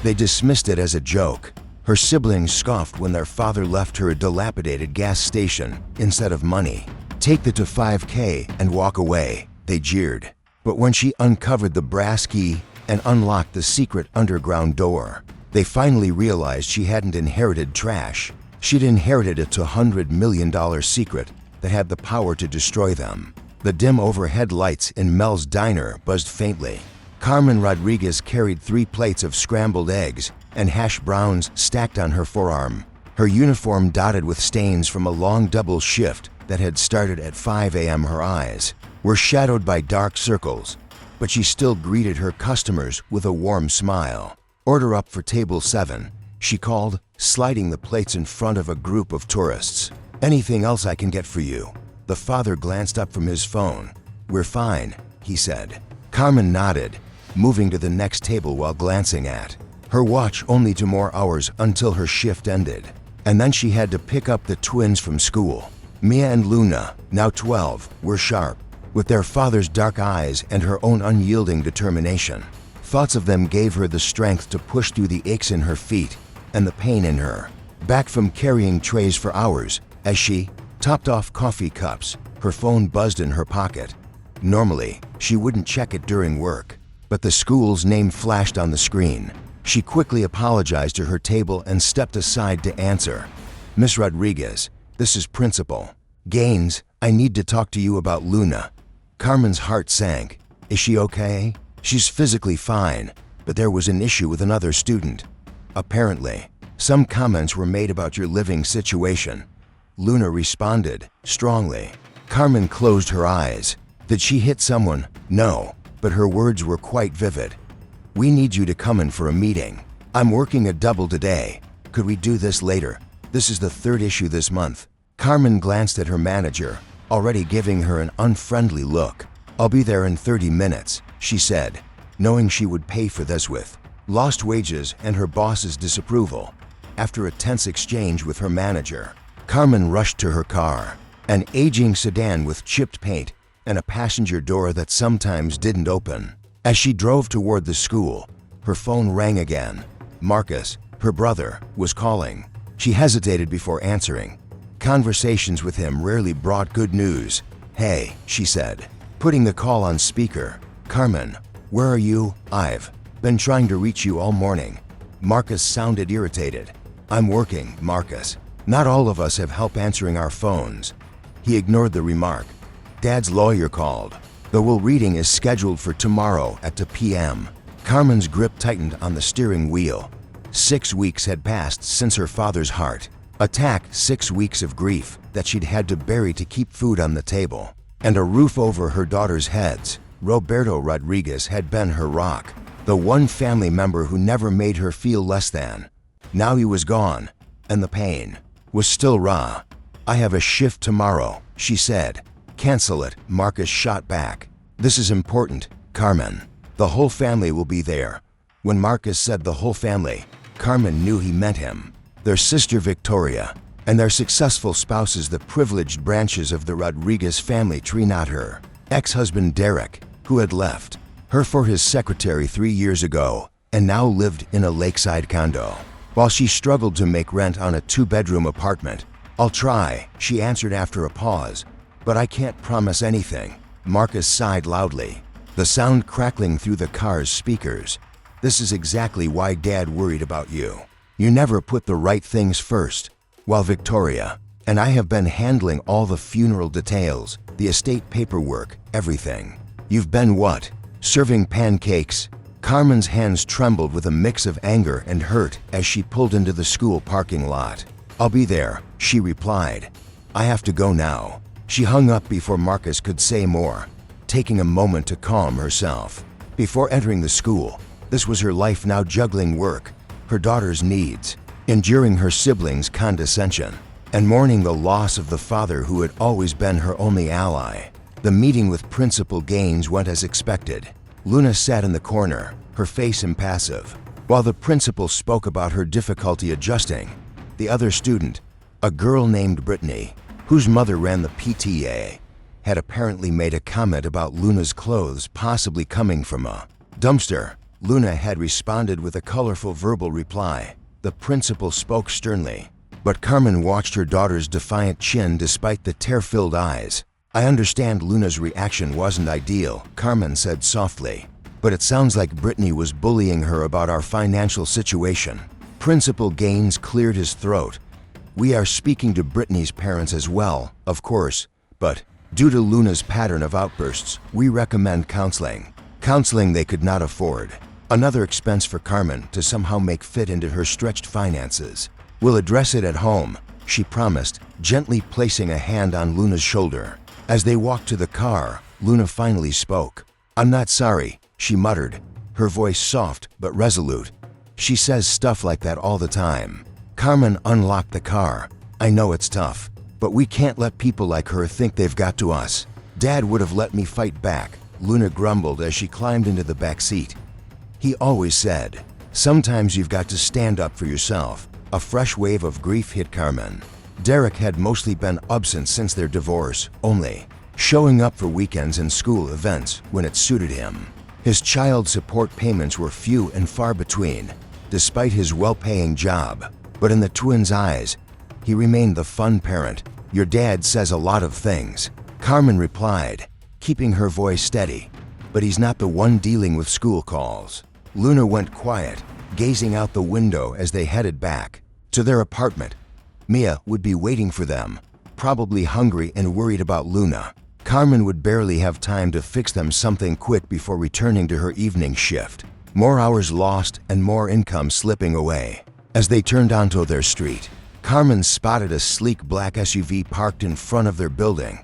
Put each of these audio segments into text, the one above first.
They dismissed it as a joke. Her siblings scoffed when their father left her a dilapidated gas station instead of money. "Take the to 5K and walk away," they jeered. But when she uncovered the brass key and unlocked the secret underground door, they finally realized she hadn't inherited trash. She'd inherited a $200 million secret that had the power to destroy them. The dim overhead lights in Mel's diner buzzed faintly. Carmen Rodriguez carried 3 plates of scrambled eggs and hash browns stacked on her forearm, her uniform dotted with stains from a long double shift that had started at 5 a.m. Her eyes were shadowed by dark circles, but she still greeted her customers with a warm smile. "Order up for table 7, she called, sliding the plates in front of a group of tourists. "Anything else I can get for you?" The father glanced up from his phone. "We're fine," he said. Carmen nodded, moving to the next table while glancing at her watch. Only 2 more hours until her shift ended, and then she had to pick up the twins from school. Mia and Luna, now 12, were sharp, with their father's dark eyes and her own unyielding determination. Thoughts of them gave her the strength to push through the aches in her feet and the pain in her. Back from carrying trays for hours, as she topped off coffee cups, her phone buzzed in her pocket. Normally, she wouldn't check it during work, but the school's name flashed on the screen. She quickly apologized to her table and stepped aside to answer. "Miss Rodriguez, this is Principal Gaines. I need to talk to you about Luna." Carmen's heart sank. "Is she okay?" "She's physically fine, but there was an issue with another student. Apparently, some comments were made about your living situation." Luna responded strongly. Carmen closed her eyes. Did she hit someone? No, but her words were quite vivid. "We need you to come in for a meeting. I'm working a double today. Could we do this later? This is the 3rd issue this month." Carmen glanced at her manager, already giving her an unfriendly look. "I'll be there in 30 minutes, she said, knowing she would pay for this with lost wages and her boss's disapproval. After a tense exchange with her manager, Carmen rushed to her car, an aging sedan with chipped paint and a passenger door that sometimes didn't open. As she drove toward the school, her phone rang again. Marcus, her brother, was calling. She hesitated before answering. Conversations with him rarely brought good news. "Hey," she said, putting the call on speaker. "Carmen, where are you? I've been trying to reach you all morning." Marcus sounded irritated. "I'm working, Marcus. Not all of us have help answering our phones." He ignored the remark. "Dad's lawyer called. The will reading is scheduled for tomorrow at 2 p.m. Carmen's grip tightened on the steering wheel. 6 weeks had passed since her father's heart attack, 6 weeks of grief that she'd had to bury to keep food on the table, and a roof over her daughters' heads. Roberto Rodriguez had been her rock, the one family member who never made her feel less than. Now he was gone, and the pain was still raw. "I have a shift tomorrow," she said. "Cancel it," Marcus shot back. "This is important, Carmen. The whole family will be there." When Marcus said the whole family, Carmen knew he meant him. Their sister Victoria, and their successful spouses, the privileged branches of the Rodriguez family tree, not her ex-husband Derek, who had left her for his secretary 3 years ago and now lived in a lakeside condo, while she struggled to make rent on a 2-bedroom apartment. "I'll try," she answered after a pause, "but I can't promise anything." Marcus sighed loudly, the sound crackling through the car's speakers. "This is exactly why Dad worried about you. You never put the right things first, while Victoria and I have been handling all the funeral details, the estate paperwork, everything. You've been what? Serving pancakes?" Carmen's hands trembled with a mix of anger and hurt as she pulled into the school parking lot. "I'll be there," she replied. "I have to go now." She hung up before Marcus could say more, taking a moment to calm herself. Before entering the school, this was her life now, juggling work, her daughter's needs, enduring her siblings' condescension, and mourning the loss of the father who had always been her only ally. The meeting with Principal Gaines went as expected. Luna sat in the corner, her face impassive, while the principal spoke about her difficulty adjusting. The other student, a girl named Brittany, whose mother ran the PTA, had apparently made a comment about Luna's clothes possibly coming from a dumpster. Luna had responded with a colorful verbal reply. The principal spoke sternly, but Carmen watched her daughter's defiant chin despite the tear-filled eyes. "I understand Luna's reaction wasn't ideal," Carmen said softly, "but it sounds like Brittany was bullying her about our financial situation." Principal Gaines cleared his throat. "We are speaking to Brittany's parents as well, of course, but due to Luna's pattern of outbursts, we recommend counseling. Counseling they could not afford. Another expense for Carmen to somehow make fit into her stretched finances. We'll address it at home," she promised, gently placing a hand on Luna's shoulder. As they walked to the car, Luna finally spoke. "I'm not sorry," she muttered, her voice soft but resolute. "She says stuff like that all the time." Carmen unlocked the car. "I know it's tough, but we can't let people like her think they've got to us. Dad would have let me fight back," Luna grumbled as she climbed into the back seat. "He always said, sometimes you've got to stand up for yourself." A fresh wave of grief hit Carmen. Derek had mostly been absent since their divorce, only showing up for weekends and school events when it suited him. His child support payments were few and far between, despite his well-paying job. But in the twins' eyes, he remained the fun parent. "Your dad says a lot of things," Carmen replied, keeping her voice steady, "but he's not the one dealing with school calls." Luna went quiet, gazing out the window as they headed back to their apartment. Mia would be waiting for them, probably hungry and worried about Luna. Carmen would barely have time to fix them something quick before returning to her evening shift. More hours lost and more income slipping away. As they turned onto their street, Carmen spotted a sleek black SUV parked in front of their building.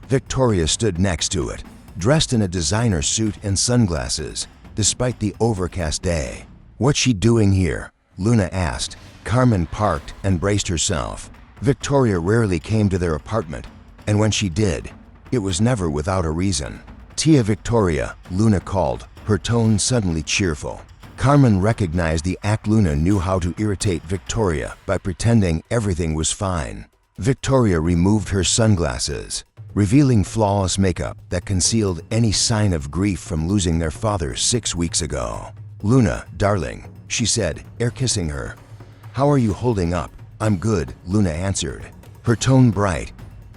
Victoria stood next to it, dressed in a designer suit and sunglasses, despite the overcast day. "What's she doing here?" Luna asked. Carmen parked and braced herself. Victoria rarely came to their apartment, and when she did, it was never without a reason. "Tia Victoria," Luna called, her tone suddenly cheerful. Carmen recognized the act. Luna knew how to irritate Victoria by pretending everything was fine. Victoria removed her sunglasses, revealing flawless makeup that concealed any sign of grief from losing their father 6 weeks ago. "Luna, darling," she said, air-kissing her. "How are you holding up?" "I'm good," Luna answered, her tone bright.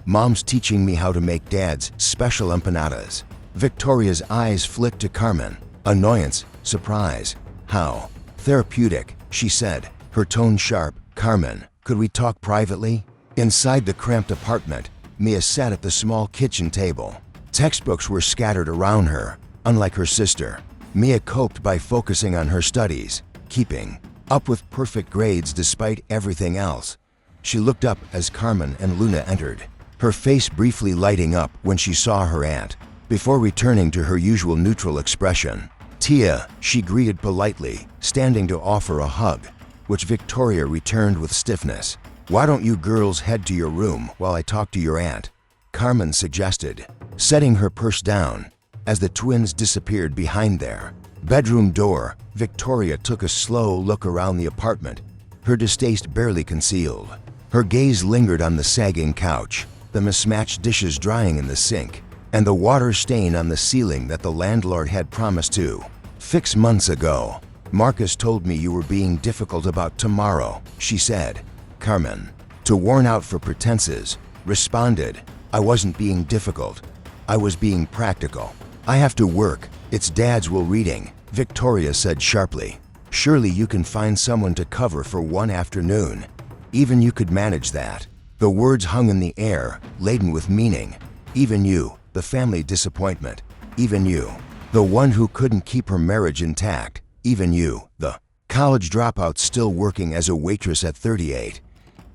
"Mom's teaching me how to make Dad's special empanadas." Victoria's eyes flicked to Carmen, annoyance, surprise. "How therapeutic," she said, her tone sharp. "Carmen, could we talk privately?" Inside the cramped apartment, Mia sat at the small kitchen table. Textbooks were scattered around her. Unlike her sister, Mia coped by focusing on her studies, keeping up with perfect grades despite everything else. She looked up as Carmen and Luna entered, her face briefly lighting up when she saw her aunt, before returning to her usual neutral expression. "Tia," she greeted politely, standing to offer a hug, which Victoria returned with stiffness. "Why don't you girls head to your room while I talk to your aunt?" Carmen suggested, setting her purse down. As the twins disappeared behind their bedroom door, Victoria took a slow look around the apartment, her distaste barely concealed. Her gaze lingered on the sagging couch, the mismatched dishes drying in the sink, and the water stain on the ceiling that the landlord had promised to fix months ago. "Marcus told me you were being difficult about tomorrow," she said. Carmen, too worn out for pretenses, responded, "I wasn't being difficult. I was being practical. I have to work. It's Dad's will reading," Victoria said sharply. "Surely you can find someone to cover for one afternoon. Even you could manage that." The words hung in the air, laden with meaning. "Even you, the family disappointment. Even you, the one who couldn't keep her marriage intact. Even you, the college dropout still working as a waitress at 38.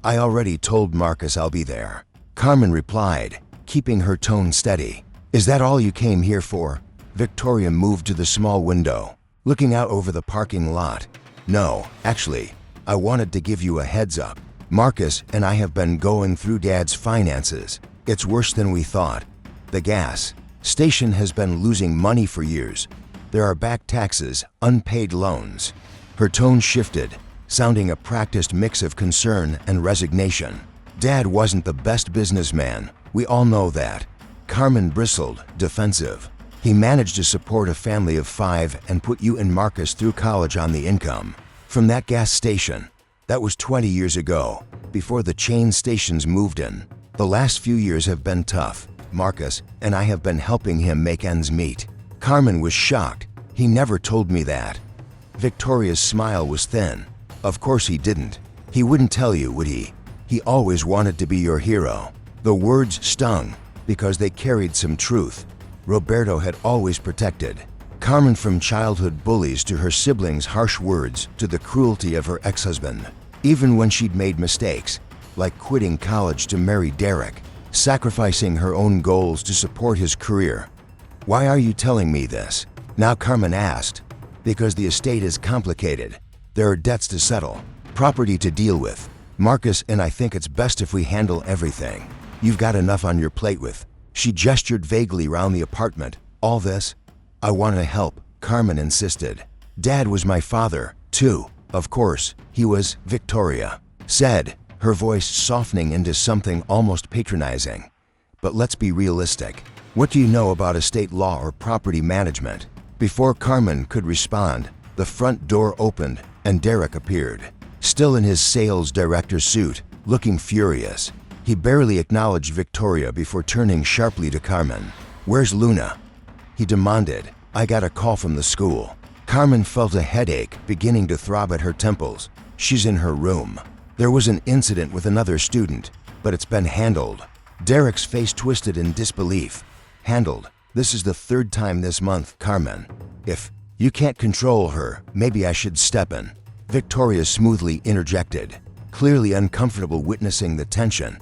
I already told Marcus I'll be there," Carmen replied, keeping her tone steady. "Is that all you came here for?" Victoria moved to the small window, looking out over the parking lot. "No, actually, I wanted to give you a heads up. Marcus and I have been going through Dad's finances. It's worse than we thought. The gas station has been losing money for years. There are back taxes, unpaid loans." Her tone shifted, sounding a practiced mix of concern and resignation. "Dad wasn't the best businessman. We all know that." Carmen bristled, defensive. He managed to support a family of 5 and put you and Marcus through college on the income from that gas station. That was 20 years ago, before the chain stations moved in. The last few years have been tough. Marcus and I have been helping him make ends meet." Carmen was shocked. "He never told me that." Victoria's smile was thin. "Of course he didn't. He wouldn't tell you, would he? He always wanted to be your hero." The words stung because they carried some truth. Roberto had always protected Carmen from childhood bullies to her siblings' harsh words to the cruelty of her ex-husband. Even when she'd made mistakes, like quitting college to marry Derek, sacrificing her own goals to support his career. "Why are you telling me this?" now Carmen asked. "Because the estate is complicated. There are debts to settle, property to deal with. Marcus and I think it's best if we handle everything. You've got enough on your plate with." She gestured vaguely round the apartment. "All this?" "I want to help," Carmen insisted. "Dad was my father, too." "Of course, he was," Victoria said, her voice softening into something almost patronizing. "But let's be realistic. What do you know about estate law or property management?" Before Carmen could respond, the front door opened and Derek appeared, still in his sales director suit, looking furious. He barely acknowledged Victoria before turning sharply to Carmen. "Where's Luna?" he demanded. "I got a call from the school." Carmen felt a headache beginning to throb at her temples. "She's in her room. There was an incident with another student, but it's been handled." Derek's face twisted in disbelief. "Handled? This is the 3rd time this month, Carmen. If you can't control her, maybe I should step in." Victoria smoothly interjected, clearly uncomfortable witnessing the tension.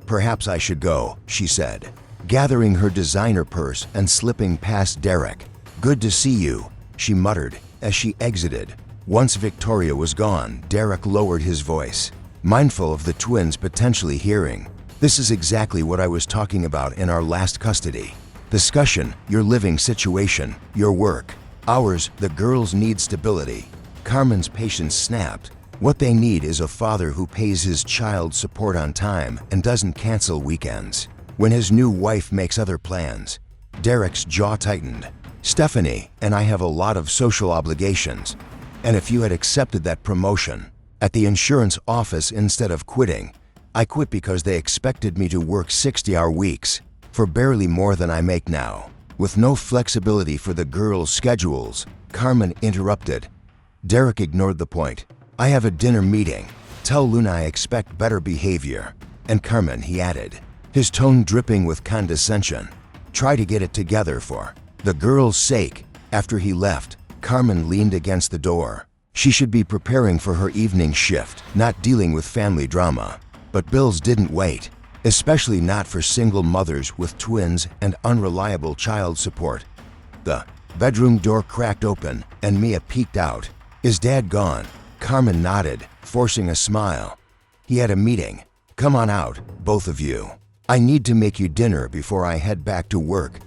"Perhaps I should go," she said, gathering her designer purse and slipping past Derek. "Good to see you," she muttered as she exited. Once Victoria was gone, Derek lowered his voice, mindful of the twins potentially hearing. "This is exactly what I was talking about in our last custody discussion. Your living situation, your work. Ours, the girls need stability." Carmen's patience snapped. What they need is a father who pays his child support on time and doesn't cancel weekends when his new wife makes other plans. Derek's jaw tightened. "Stephanie and I have a lot of social obligations, and if you had accepted that promotion at the insurance office instead of quitting." "I quit because they expected me to work 60-hour weeks for barely more than I make now, with no flexibility for the girls' schedules," Carmen interrupted. Derek ignored the point. "I have a dinner meeting. Tell Luna I expect better behavior." "And Carmen," he added, his tone dripping with condescension, "try to get it together for the girls' sake." After he left, Carmen leaned against the door. She should be preparing for her evening shift, not dealing with family drama. But bills didn't wait, especially not for single mothers with twins and unreliable child support. The bedroom door cracked open and Mia peeked out. "Is Dad gone?" Carmen nodded, forcing a smile. "He had a meeting. Come on out, both of you. I need to make you dinner before I head back to work."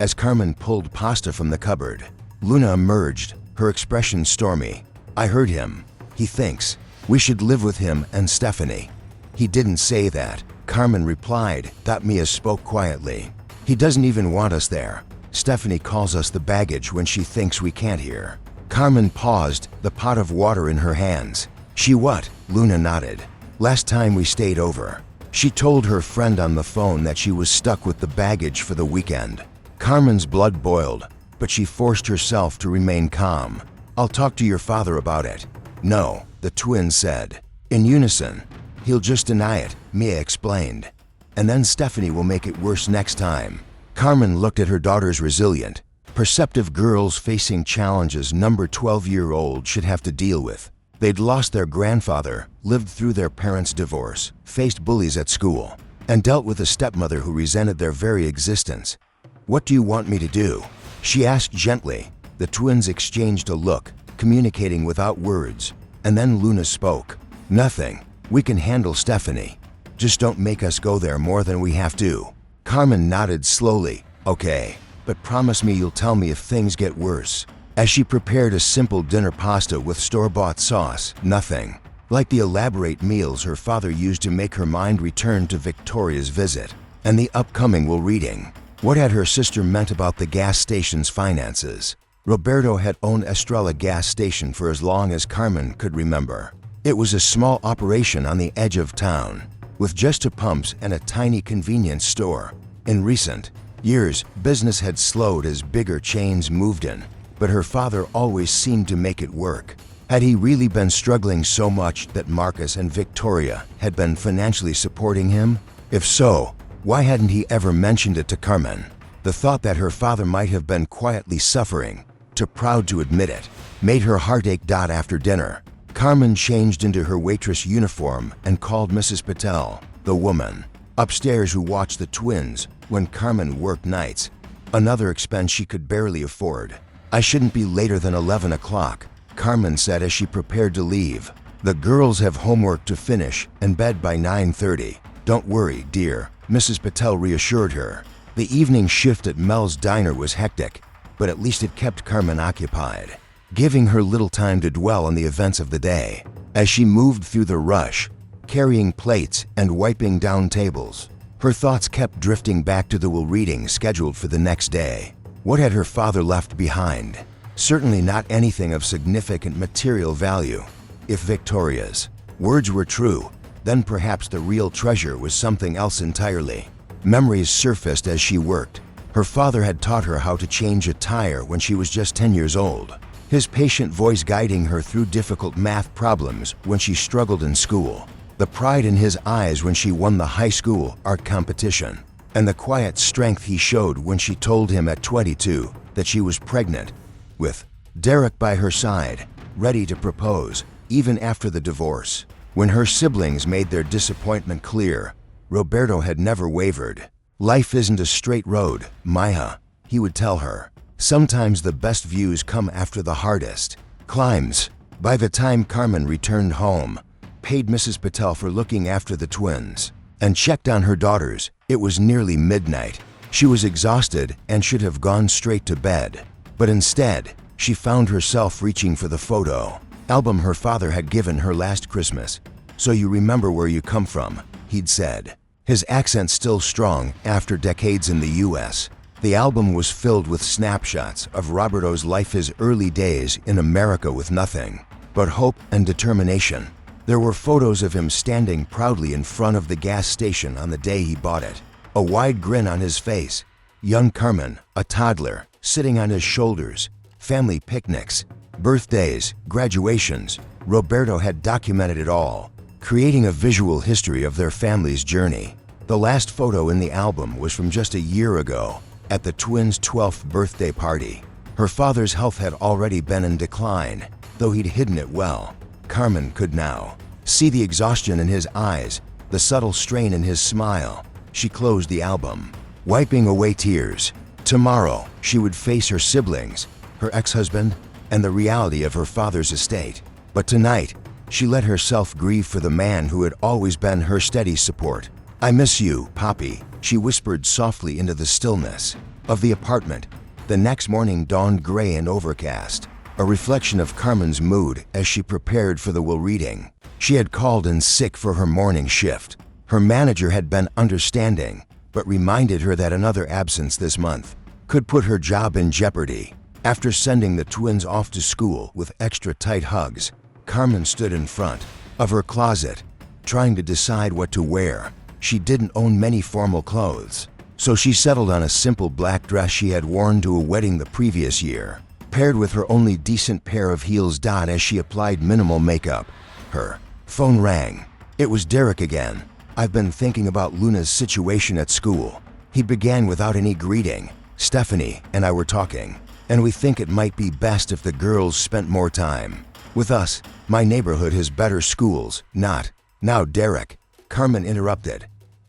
As Carmen pulled pasta from the cupboard, Luna emerged, her expression stormy. "I heard him. He thinks we should live with him and Stephanie." "He didn't say that," Carmen replied. Mia spoke quietly. "He doesn't even want us there. Stephanie calls us the baggage when she thinks we can't hear." Carmen paused, the pot of water in her hands. "She what?" Luna nodded. "Last time we stayed over, she told her friend on the phone that she was stuck with the baggage for the weekend." Carmen's blood boiled, but she forced herself to remain calm. "I'll talk to your father about it." "No," the twins said, in unison. "He'll just deny it," Mia explained. "And then Stephanie will make it worse next time." Carmen looked at her daughter's resilient, perceptive girls facing challenges number 12-year-old should have to deal with. They'd lost their grandfather, lived through their parents' divorce, faced bullies at school, and dealt with a stepmother who resented their very existence. "What do you want me to do?" she asked gently. The twins exchanged a look, communicating without words, and then Luna spoke. "Nothing. We can handle Stephanie. Just don't make us go there more than we have to." Carmen nodded slowly. "Okay, but promise me you'll tell me if things get worse." As she prepared a simple dinner pasta with store-bought sauce, nothing like the elaborate meals her father used to make her mind return to Victoria's visit and the upcoming will reading. What had her sister meant about the gas station's finances? Roberto had owned Estrella gas station for as long as Carmen could remember. It was a small operation on the edge of town, with just two pumps and a tiny convenience store. In recent years, business had slowed as bigger chains moved in, but her father always seemed to make it work. Had he really been struggling so much that Marcus and Victoria had been financially supporting him? If so, why hadn't he ever mentioned it to Carmen? The thought that her father might have been quietly suffering, too proud to admit it, made her heart ache. After dinner, Carmen changed into her waitress uniform and called Mrs. Patel, the woman upstairs who watched the twins when Carmen worked nights, another expense she could barely afford. "I shouldn't be later than 11 o'clock, Carmen said as she prepared to leave. "The girls have homework to finish and bed by 9:30. "Don't worry, dear," Mrs. Patel reassured her. The evening shift at Mel's diner was hectic, but at least it kept Carmen occupied, giving her little time to dwell on the events of the day. As she moved through the rush, carrying plates and wiping down tables, her thoughts kept drifting back to the will reading scheduled for the next day. What had her father left behind? Certainly not anything of significant material value. If Victoria's words were true, then perhaps the real treasure was something else entirely. Memories surfaced as she worked. Her father had taught her how to change a tire when she was just 10 years old, his patient voice guiding her through difficult math problems when she struggled in school, the pride in his eyes when she won the high school art competition, and the quiet strength he showed when she told him at 22 that she was pregnant, with Derek by her side, ready to propose, even after the divorce. When her siblings made their disappointment clear, Roberto had never wavered. "Life isn't a straight road, Maya," he would tell her. "Sometimes the best views come after the hardest climbs." By the time Carmen returned home, paid Mrs. Patel for looking after the twins, and checked on her daughters, it was nearly midnight. She was exhausted and should have gone straight to bed. But instead, she found herself reaching for the photo album her father had given her last Christmas. "So you remember where you come from," he'd said, his accent still strong after decades in the U.S. The album was filled with snapshots of Roberto's life, his early days in America with nothing but hope and determination. There were photos of him standing proudly in front of the gas station on the day he bought it, a wide grin on his face. Young Carmen, a toddler, sitting on his shoulders, family picnics, birthdays, graduations. Roberto had documented it all, creating a visual history of their family's journey. The last photo in the album was from just a year ago, at the twins' 12th birthday party. Her father's health had already been in decline, though he'd hidden it well. Carmen could now see the exhaustion in his eyes, the subtle strain in his smile. She closed the album, wiping away tears. Tomorrow, she would face her siblings, her ex-husband, and the reality of her father's estate. But tonight, she let herself grieve for the man who had always been her steady support. "I miss you, Poppy," she whispered softly into the stillness of the apartment. The next morning dawned gray and overcast, a reflection of Carmen's mood as she prepared for the will reading. She had called in sick for her morning shift. Her manager had been understanding, but reminded her that another absence this month could put her job in jeopardy. After sending the twins off to school with extra tight hugs, Carmen stood in front of her closet, trying to decide what to wear. She didn't own many formal clothes, so she settled on a simple black dress she had worn to a wedding the previous year, paired with her only decent pair of heels. As she applied minimal makeup, her phone rang. It was Derek again. "I've been thinking about Luna's situation at school," he began without any greeting. "Stephanie and I were talking, and we think it might be best if the girls spent more time with us. My neighborhood has better schools, not..." "Now, Derek," Carmen interrupted.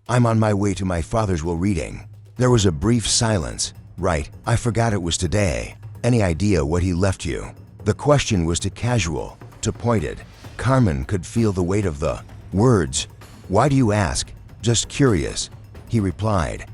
"I'm on my way to my father's will reading." There was a brief silence. "Right, I forgot it was today. Any idea what he left you?" The question was too casual, too pointed. Carmen could feel the weight of the words. "Why do you ask?" "Just curious," he replied.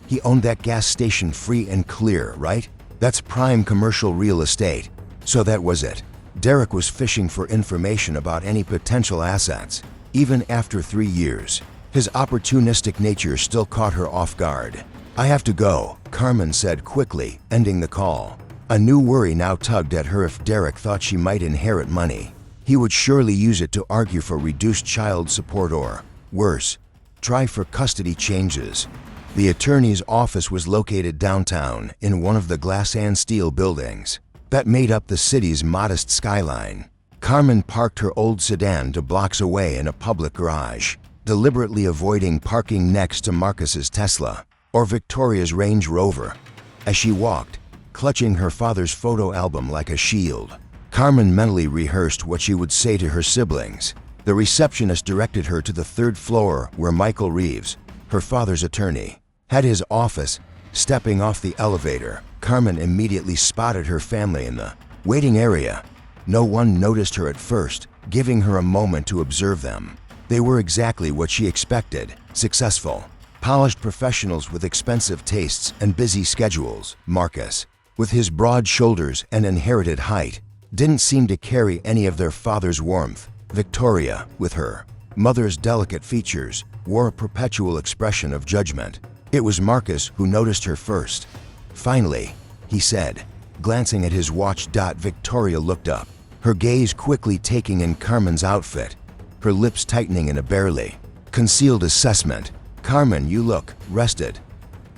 "He owned that gas station free and clear, right? That's prime commercial real estate." So that was it. Derek was fishing for information about any potential assets. Even after 3 years, his opportunistic nature still caught her off guard. I have to go, Carmen said quickly, ending the call. A new worry now tugged at her. If Derek thought she might inherit money, he would surely use it to argue for reduced child support or, worse, try for custody changes. The attorney's office was located downtown in one of the glass and steel buildings that made up the city's modest skyline. Carmen parked her old sedan 2 blocks away in a public garage, deliberately avoiding parking next to Marcus's Tesla or Victoria's Range Rover. As she walked, clutching her father's photo album like a shield, Carmen mentally rehearsed what she would say to her siblings. The receptionist directed her to the 3rd floor where Michael Reeves, her father's attorney, had his office. Stepping off the elevator, Carmen immediately spotted her family in the waiting area. No one noticed her at first, giving her a moment to observe them. They were exactly what she expected: successful, polished professionals with expensive tastes and busy schedules. Marcus, with his broad shoulders and inherited height, didn't seem to carry any of their father's warmth. Victoria, with her mother's delicate features, wore a perpetual expression of judgment. It was Marcus who noticed her first. Finally, he said, glancing at his watch. Victoria looked up, her gaze quickly taking in Carmen's outfit, her lips tightening in a barely concealed assessment. Carmen, you look rested.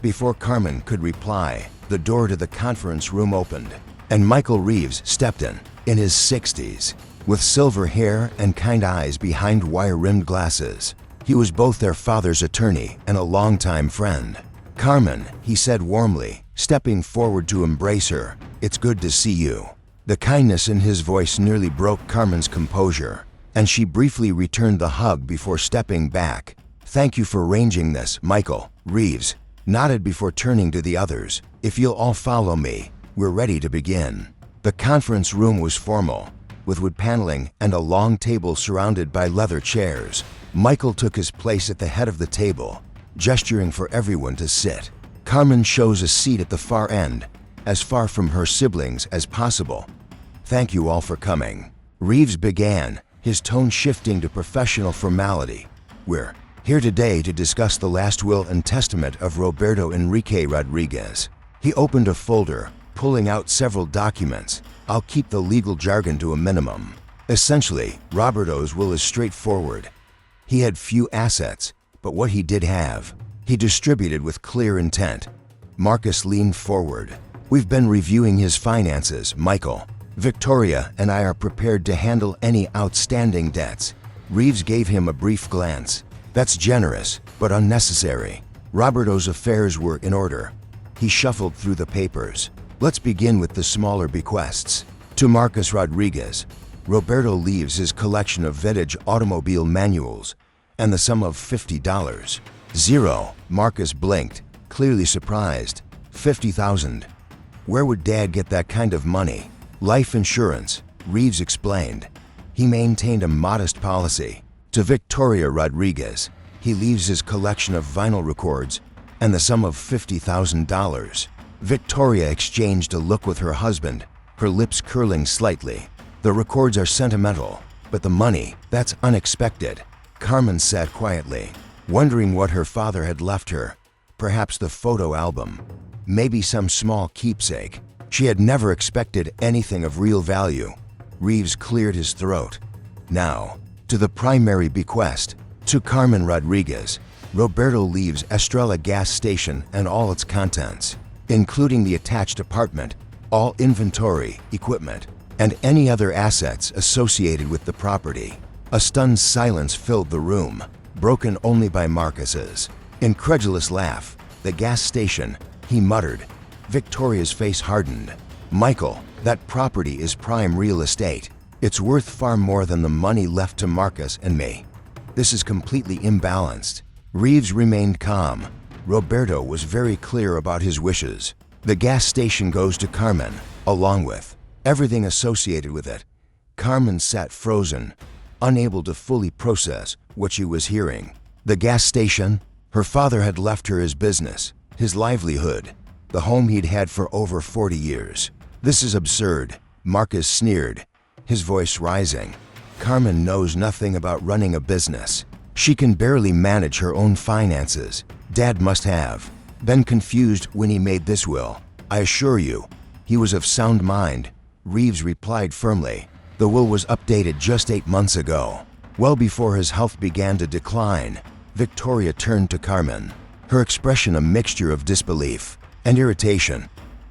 Before Carmen could reply, the door to the conference room opened, and Michael Reeves stepped in his 60s, with silver hair and kind eyes behind wire-rimmed glasses. He was both their father's attorney and a longtime friend. Carmen, he said warmly, stepping forward to embrace her, it's good to see you. The kindness in his voice nearly broke Carmen's composure, and she briefly returned the hug before stepping back. Thank you for arranging this, Michael. Reeves nodded before turning to the others. If you'll all follow me, we're ready to begin. The conference room was formal, with wood paneling and a long table surrounded by leather chairs. Michael took his place at the head of the table, gesturing for everyone to sit. Carmen chose a seat at the far end, as far from her siblings as possible. Thank you all for coming. Reeves began, his tone shifting to professional formality. We're here today to discuss the last will and testament of Roberto Enrique Rodriguez. He opened a folder, pulling out several documents. I'll keep the legal jargon to a minimum. Essentially, Roberto's will is straightforward. He had few assets, but what he did have, he distributed with clear intent. Marcus leaned forward. We've been reviewing his finances, Michael. Victoria and I are prepared to handle any outstanding debts. Reeves gave him a brief glance. That's generous, but unnecessary. Roberto's affairs were in order. He shuffled through the papers. Let's begin with the smaller bequests. To Marcus Rodriguez, Roberto leaves his collection of vintage automobile manuals and the sum of $50. Zero. Marcus blinked, clearly surprised. $50,000. Where would Dad get that kind of money? Life insurance, Reeves explained. He maintained a modest policy. To Victoria Rodriguez, he leaves his collection of vinyl records and the sum of $50,000. Victoria exchanged a look with her husband, her lips curling slightly. The records are sentimental, but the money, that's unexpected. Carmen sat quietly, wondering what her father had left her. Perhaps the photo album, maybe some small keepsake. She had never expected anything of real value. Reeves cleared his throat. Now, to the primary bequest. To Carmen Rodriguez, Roberto leaves Estrella gas station and all its contents, including the attached apartment, all inventory, equipment, and any other assets associated with the property. A stunned silence filled the room, broken only by Marcus's incredulous laugh. The gas station, he muttered. Victoria's face hardened. Michael, that property is prime real estate. It's worth far more than the money left to Marcus and me. This is completely imbalanced. Reeves remained calm. Roberto was very clear about his wishes. The gas station goes to Carmen, along with everything associated with it. Carmen sat frozen, unable to fully process what she was hearing. The gas station? Her father had left her his business, his livelihood, the home he'd had for over 40 years. This is absurd, Marcus sneered, his voice rising. Carmen knows nothing about running a business. She can barely manage her own finances. Dad must have Been confused when he made this will. I assure you, he was of sound mind, Reeves replied firmly. The will was updated just 8 months ago. Well before his health began to decline. Victoria turned to Carmen, her expression a mixture of disbelief and irritation.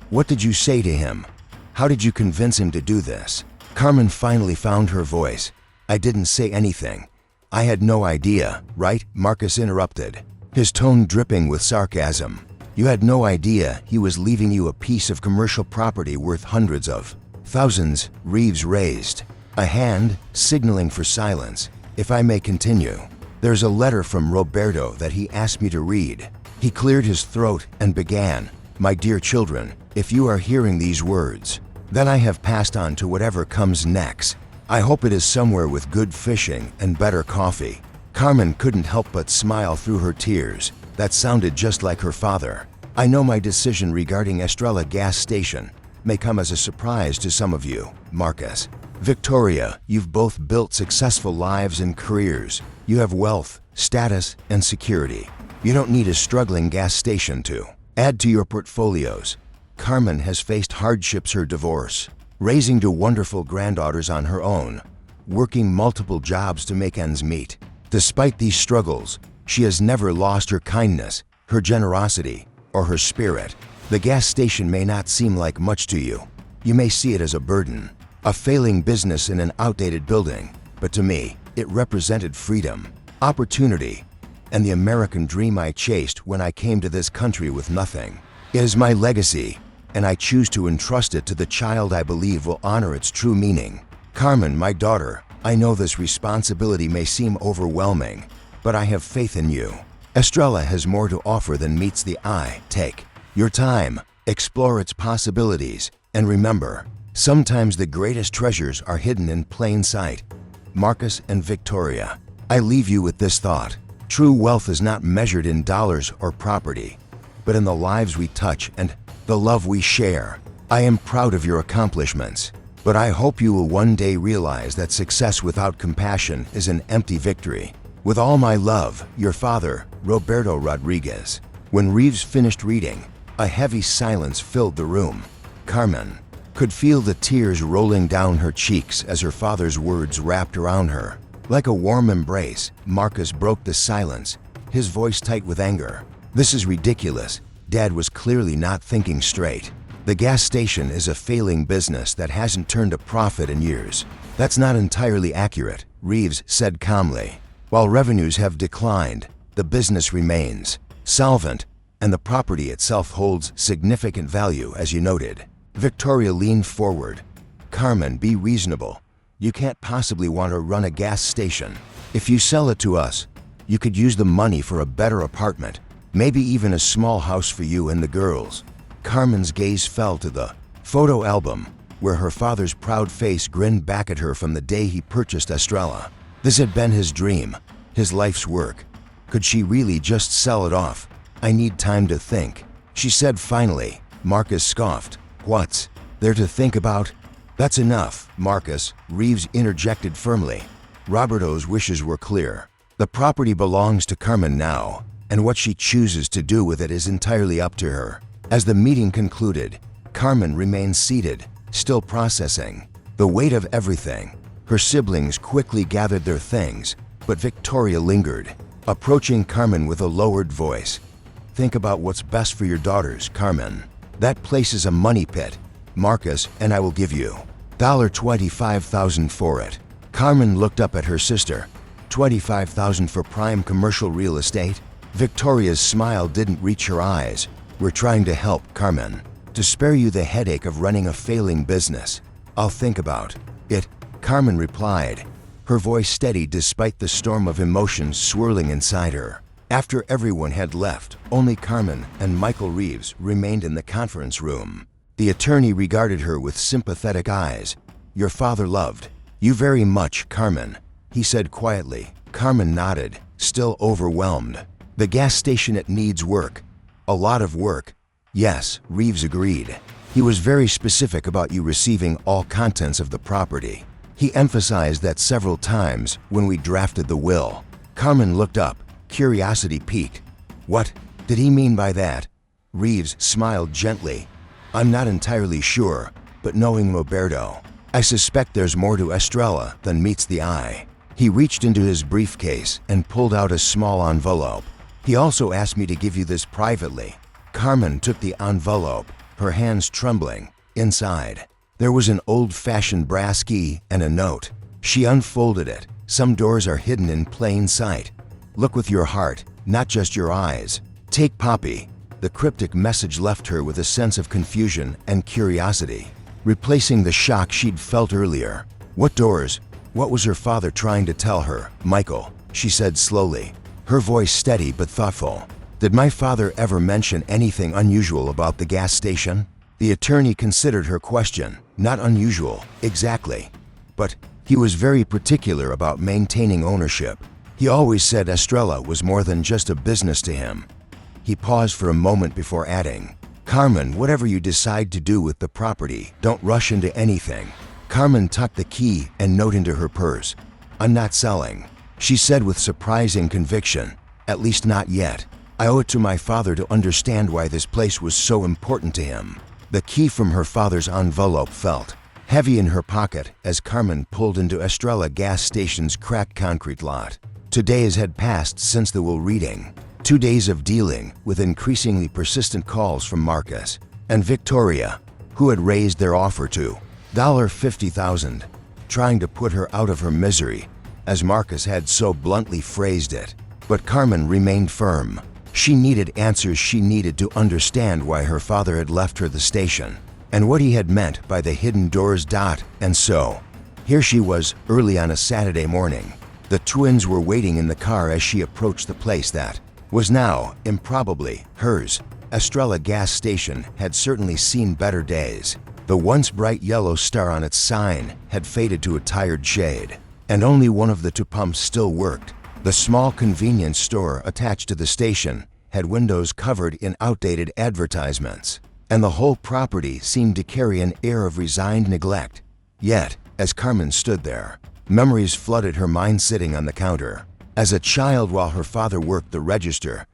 What did you say to him? How did you convince him to do this? Carmen finally found her voice. I didn't say anything. I had no idea, right? Marcus interrupted, his tone dripping with sarcasm. You had no idea he was leaving you a piece of commercial property worth hundreds of thousands. Reeves raised a hand, signaling for silence. If I may continue, there's a letter from Roberto that he asked me to read. He cleared his throat and began, My dear children, if you are hearing these words, then I have passed on to whatever comes next. I hope it is somewhere with good fishing and better coffee. Carmen couldn't help but smile through her tears. That sounded just like her father. I know my decision regarding Estrella gas station may come as a surprise to some of you, Marcus. Victoria, you've both built successful lives and careers. You have wealth, status, and security. You don't need a struggling gas station to add to your portfolios. Carmen has faced hardships: her divorce, raising two wonderful granddaughters on her own, working multiple jobs to make ends meet. Despite these struggles, she has never lost her kindness, her generosity, or her spirit. The gas station may not seem like much to you. You may see it as a burden, a failing business in an outdated building, but to me, it represented freedom, opportunity, and the American dream I chased when I came to this country with nothing. It is my legacy, and I choose to entrust it to the child I believe will honor its true meaning. Carmen, my daughter, I know this responsibility may seem overwhelming, but I have faith in you. Estrella has more to offer than meets the eye. Take your time, explore its possibilities, and remember, sometimes the greatest treasures are hidden in plain sight. Marcus and Victoria, I leave you with this thought. True wealth is not measured in dollars or property, but in the lives we touch and the love we share. I am proud of your accomplishments, but I hope you will one day realize that success without compassion is an empty victory. With all my love, your father, Roberto Rodriguez. When Reeves finished reading, a heavy silence filled the room. Carmen could feel the tears rolling down her cheeks as her father's words wrapped around her. Like a warm embrace, Marcus broke the silence, his voice tight with anger. This is ridiculous. Dad was clearly not thinking straight. The gas station is a failing business that hasn't turned a profit in years. That's not entirely accurate, Reeves said calmly. While revenues have declined, the business remains solvent, and the property itself holds significant value, as you noted. Victoria leaned forward. Carmen, be reasonable. You can't possibly want to run a gas station. If you sell it to us, you could use the money for a better apartment, maybe even a small house for you and the girls. Carmen's gaze fell to the photo album, where her father's proud face grinned back at her from the day he purchased Estrella. This had been his dream, his life's work. Could she really just sell it off? I need time to think, she said finally. Marcus scoffed. What's there to think about? That's enough, Marcus, Reeves interjected firmly. Roberto's wishes were clear. The property belongs to Carmen now, and what she chooses to do with it is entirely up to her. As the meeting concluded, Carmen remained seated, still processing the weight of everything. Her siblings quickly gathered their things, but Victoria lingered, approaching Carmen with a lowered voice. Think about what's best for your daughters, Carmen. That place is a money pit, Marcus, and I will give you $25,000 for it. Carmen looked up at her sister. $25,000 for prime commercial real estate? Victoria's smile didn't reach her eyes. We're trying to help, Carmen, to spare you the headache of running a failing business. I'll think about it, Carmen replied, her voice steady despite the storm of emotions swirling inside her. After everyone had left, only Carmen and Michael Reeves remained in the conference room. The attorney regarded her with sympathetic eyes. Your father loved you very much, Carmen, he said quietly. Carmen nodded, still overwhelmed. The gas station, it needs work. A lot of work. Yes, Reeves agreed. He was very specific about you receiving all contents of the property. He emphasized that several times when we drafted the will. Carmen looked up, curiosity piqued. What did he mean by that? Reeves smiled gently. I'm not entirely sure, but knowing Roberto, I suspect there's more to Estrella than meets the eye. He reached into his briefcase and pulled out a small envelope. He also asked me to give you this privately. Carmen took the envelope, her hands trembling. Inside, there was an old-fashioned brass key and a note. She unfolded it. Some doors are hidden in plain sight. Look with your heart, not just your eyes. Take Poppy. The cryptic message left her with a sense of confusion and curiosity, replacing the shock she'd felt earlier. What doors? What was her father trying to tell her? Michael, she said slowly, her voice steady but thoughtful. Did my father ever mention anything unusual about the gas station? The attorney considered her question. Not unusual, exactly. But he was very particular about maintaining ownership. He always said Estrella was more than just a business to him. He paused for a moment before adding, Carmen, whatever you decide to do with the property, don't rush into anything. Carmen tucked the key and note into her purse. I'm not selling, she said with surprising conviction. At least not yet. I owe it to my father to understand why this place was so important to him. The key from her father's envelope felt heavy in her pocket as Carmen pulled into Estrella gas station's cracked concrete lot. 2 days had passed since the will reading. 2 days of dealing with increasingly persistent calls from Marcus and Victoria, who had raised their offer to $50,000, trying to put her out of her misery, as Marcus had so bluntly phrased it. But Carmen remained firm. She needed answers. She needed to understand why her father had left her the station and what he had meant by the hidden doors. And so, here she was, early on a Saturday morning. The twins were waiting in the car as she approached the place that was now, improbably, hers. Estrella gas station had certainly seen better days. The once bright yellow star on its sign had faded to a tired shade, and only one of the 2 pumps still worked. The small convenience store attached to the station had windows covered in outdated advertisements, and the whole property seemed to carry an air of resigned neglect. Yet, as Carmen stood there, memories flooded her mind. Sitting on the counter as a child while her father worked the register,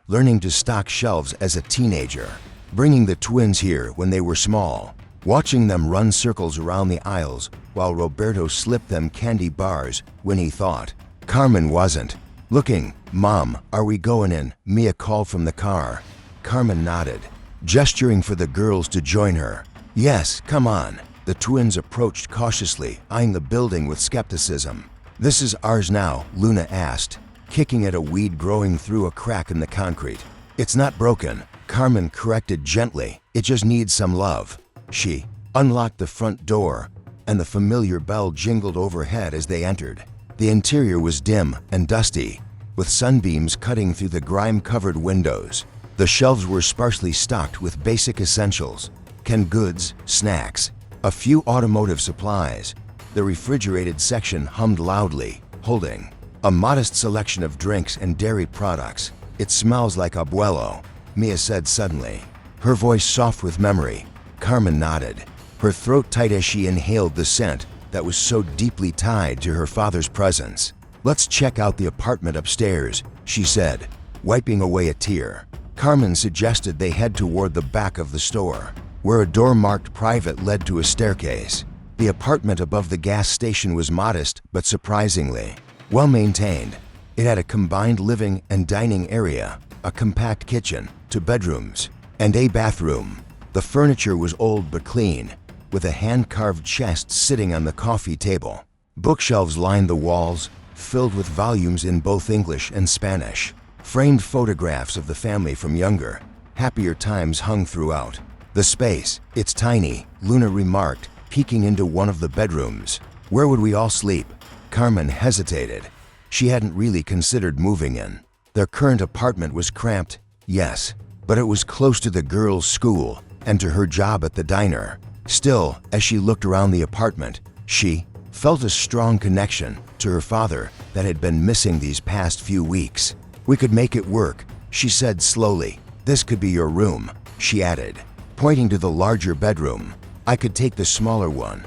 learning to stock shelves as a teenager, bringing the twins here when they were small, watching them run circles around the aisles while Roberto slipped them candy bars when he thought Carmen wasn't looking. Mom, are we going in? Mia called from the car. Carmen nodded, gesturing for the girls to join her. Yes, come on. The twins approached cautiously, eyeing the building with skepticism. This is ours now, Luna asked, kicking at a weed growing through a crack in the concrete. It's not broken, Carmen corrected gently. It just needs some love. She unlocked the front door, and the familiar bell jingled overhead as they entered. The interior was dim and dusty, with sunbeams cutting through the grime-covered windows. The shelves were sparsely stocked with basic essentials, canned goods, snacks, a few automotive supplies. The refrigerated section hummed loudly, holding a modest selection of drinks and dairy products. It smells like abuelo, Mia said suddenly, her voice soft with memory. Carmen nodded, her throat tight as she inhaled the scent that was so deeply tied to her father's presence. Let's check out the apartment upstairs, she said, wiping away a tear. Carmen suggested they head toward the back of the store, where a door marked private led to a staircase. The apartment above the gas station was modest but surprisingly well maintained. It had a combined living and dining area, a compact kitchen, 2 bedrooms, and a bathroom. The furniture was old but clean, with a hand-carved chest sitting on the coffee table. Bookshelves lined the walls, filled with volumes in both English and Spanish. Framed photographs of the family from younger, happier times hung throughout. The space, it's tiny, Luna remarked, peeking into one of the bedrooms. Where would we all sleep? Carmen hesitated. She hadn't really considered moving in. Their current apartment was cramped, yes, but it was close to the girls' school and to her job at the diner. Still, as she looked around the apartment, she felt a strong connection to her father that had been missing these past few weeks. We could make it work, she said slowly. This could be your room, she added, pointing to the larger bedroom. I could take the smaller one.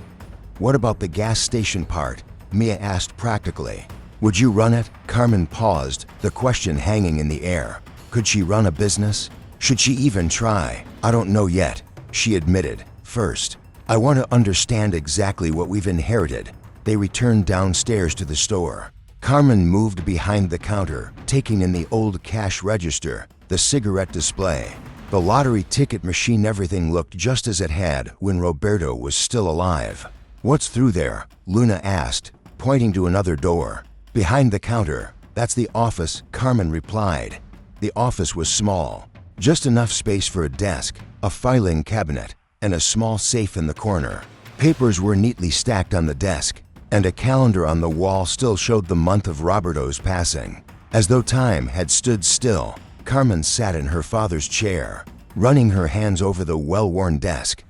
What about the gas station part? Mia asked practically. Would you run it? Carmen paused, the question hanging in the air. Could she run a business? Should she even try? I don't know yet, she admitted. First, I want to understand exactly what we've inherited. They returned downstairs to the store. Carmen moved behind the counter, taking in the old cash register, the cigarette display, the lottery ticket machine. Everything looked just as it had when Roberto was still alive. What's through there? Luna asked, pointing to another door. Behind the counter. That's the office, Carmen replied. The office was small, just enough space for a desk, a filing cabinet, and a small safe in the corner. Papers were neatly stacked on the desk, and a calendar on the wall still showed the month of Roberto's passing. As though time had stood still, Carmen sat in her father's chair, running her hands over the well-worn desk.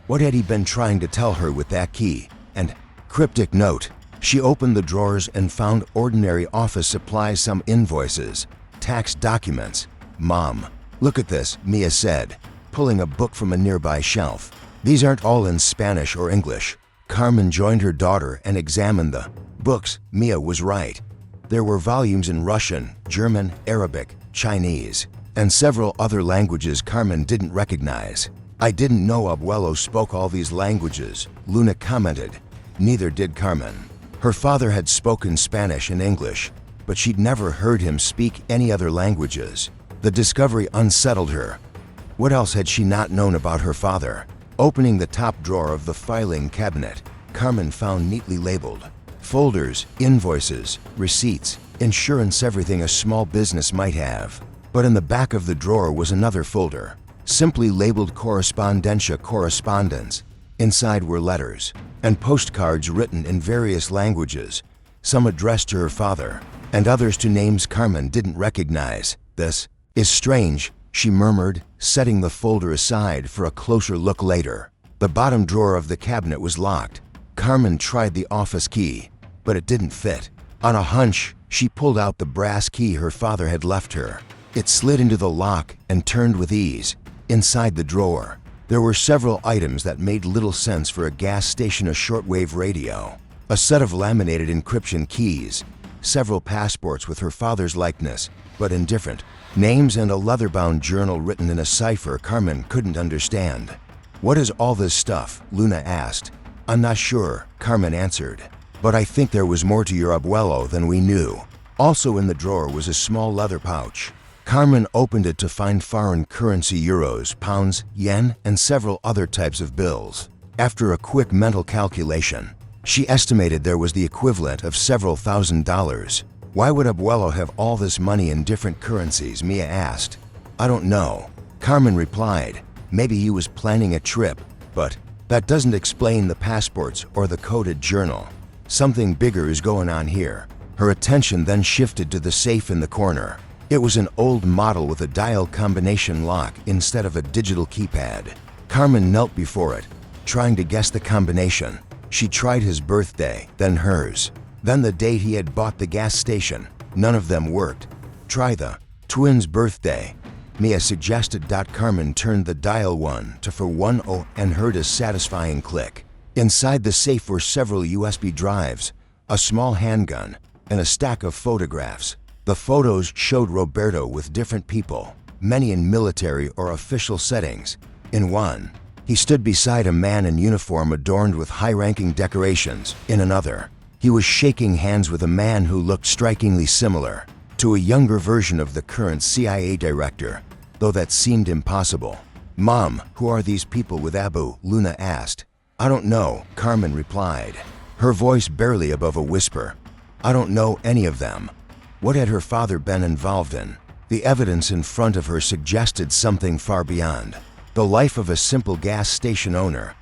What had he been trying to tell her with that key and cryptic note? She opened the drawers and found ordinary office supplies, some invoices, tax documents. Mom, look at this, Mia said, pulling a book from a nearby shelf. These aren't all in Spanish or English. Carmen joined her daughter and examined the books. Mia was right. There were volumes in Russian, German, Arabic, Chinese, and several other languages Carmen didn't recognize. I didn't know Abuelo spoke all these languages, Luna commented. Neither did Carmen. Her father had spoken Spanish and English, but she'd never heard him speak any other languages. The discovery unsettled her. What else had she not known about her father? Opening the top drawer of the filing cabinet, Carmen found neatly labeled folders, invoices, receipts, insurance, everything a small business might have. But in the back of the drawer was another folder, simply labeled Correspondencia, correspondence. Inside were letters and postcards written in various languages, some addressed to her father, and others to names Carmen didn't recognize. This is strange, she murmured, setting the folder aside for a closer look later. The bottom drawer of the cabinet was locked. Carmen tried the office key, but it didn't fit. On a hunch, she pulled out the brass key her father had left her. It slid into the lock and turned with ease. Inside the drawer, there were several items that made little sense for a gas station: a shortwave radio, a set of laminated encryption keys, several passports with her father's likeness, but in different names, and a leather-bound journal written in a cipher Carmen couldn't understand. What is all this stuff? Luna asked. I'm not sure, Carmen answered, but I think there was more to your abuelo than we knew. Also in the drawer was a small leather pouch. Carmen opened it to find foreign currency: euros, pounds, yen, and several other types of bills. After a quick mental calculation, she estimated there was the equivalent of several $1,000s. Why would Abuelo have all this money in different currencies? Mia asked. I don't know, Carmen replied. Maybe he was planning a trip, but that doesn't explain the passports or the coded journal. Something bigger is going on here. Her attention then shifted to the safe in the corner. It was an old model with a dial combination lock instead of a digital keypad. Carmen knelt before it, trying to guess the combination. She tried his birthday, then hers, then the date he had bought the gas station. None of them worked. Try the twins' birthday, Mia suggested. Carmen turned the dial 1 to 410 and heard a satisfying click. Inside the safe were several USB drives, a small handgun, and a stack of photographs. The photos showed Roberto with different people, many in military or official settings. In one, he stood beside a man in uniform adorned with high-ranking decorations. In another, he was shaking hands with a man who looked strikingly similar to a younger version of the current CIA director, though that seemed impossible. Mom, who are these people with Abu? Luna asked. I don't know, Carmen replied, her voice barely above a whisper. I don't know any of them. What had her father been involved in? The evidence in front of her suggested something far beyond the life of a simple gas station owner.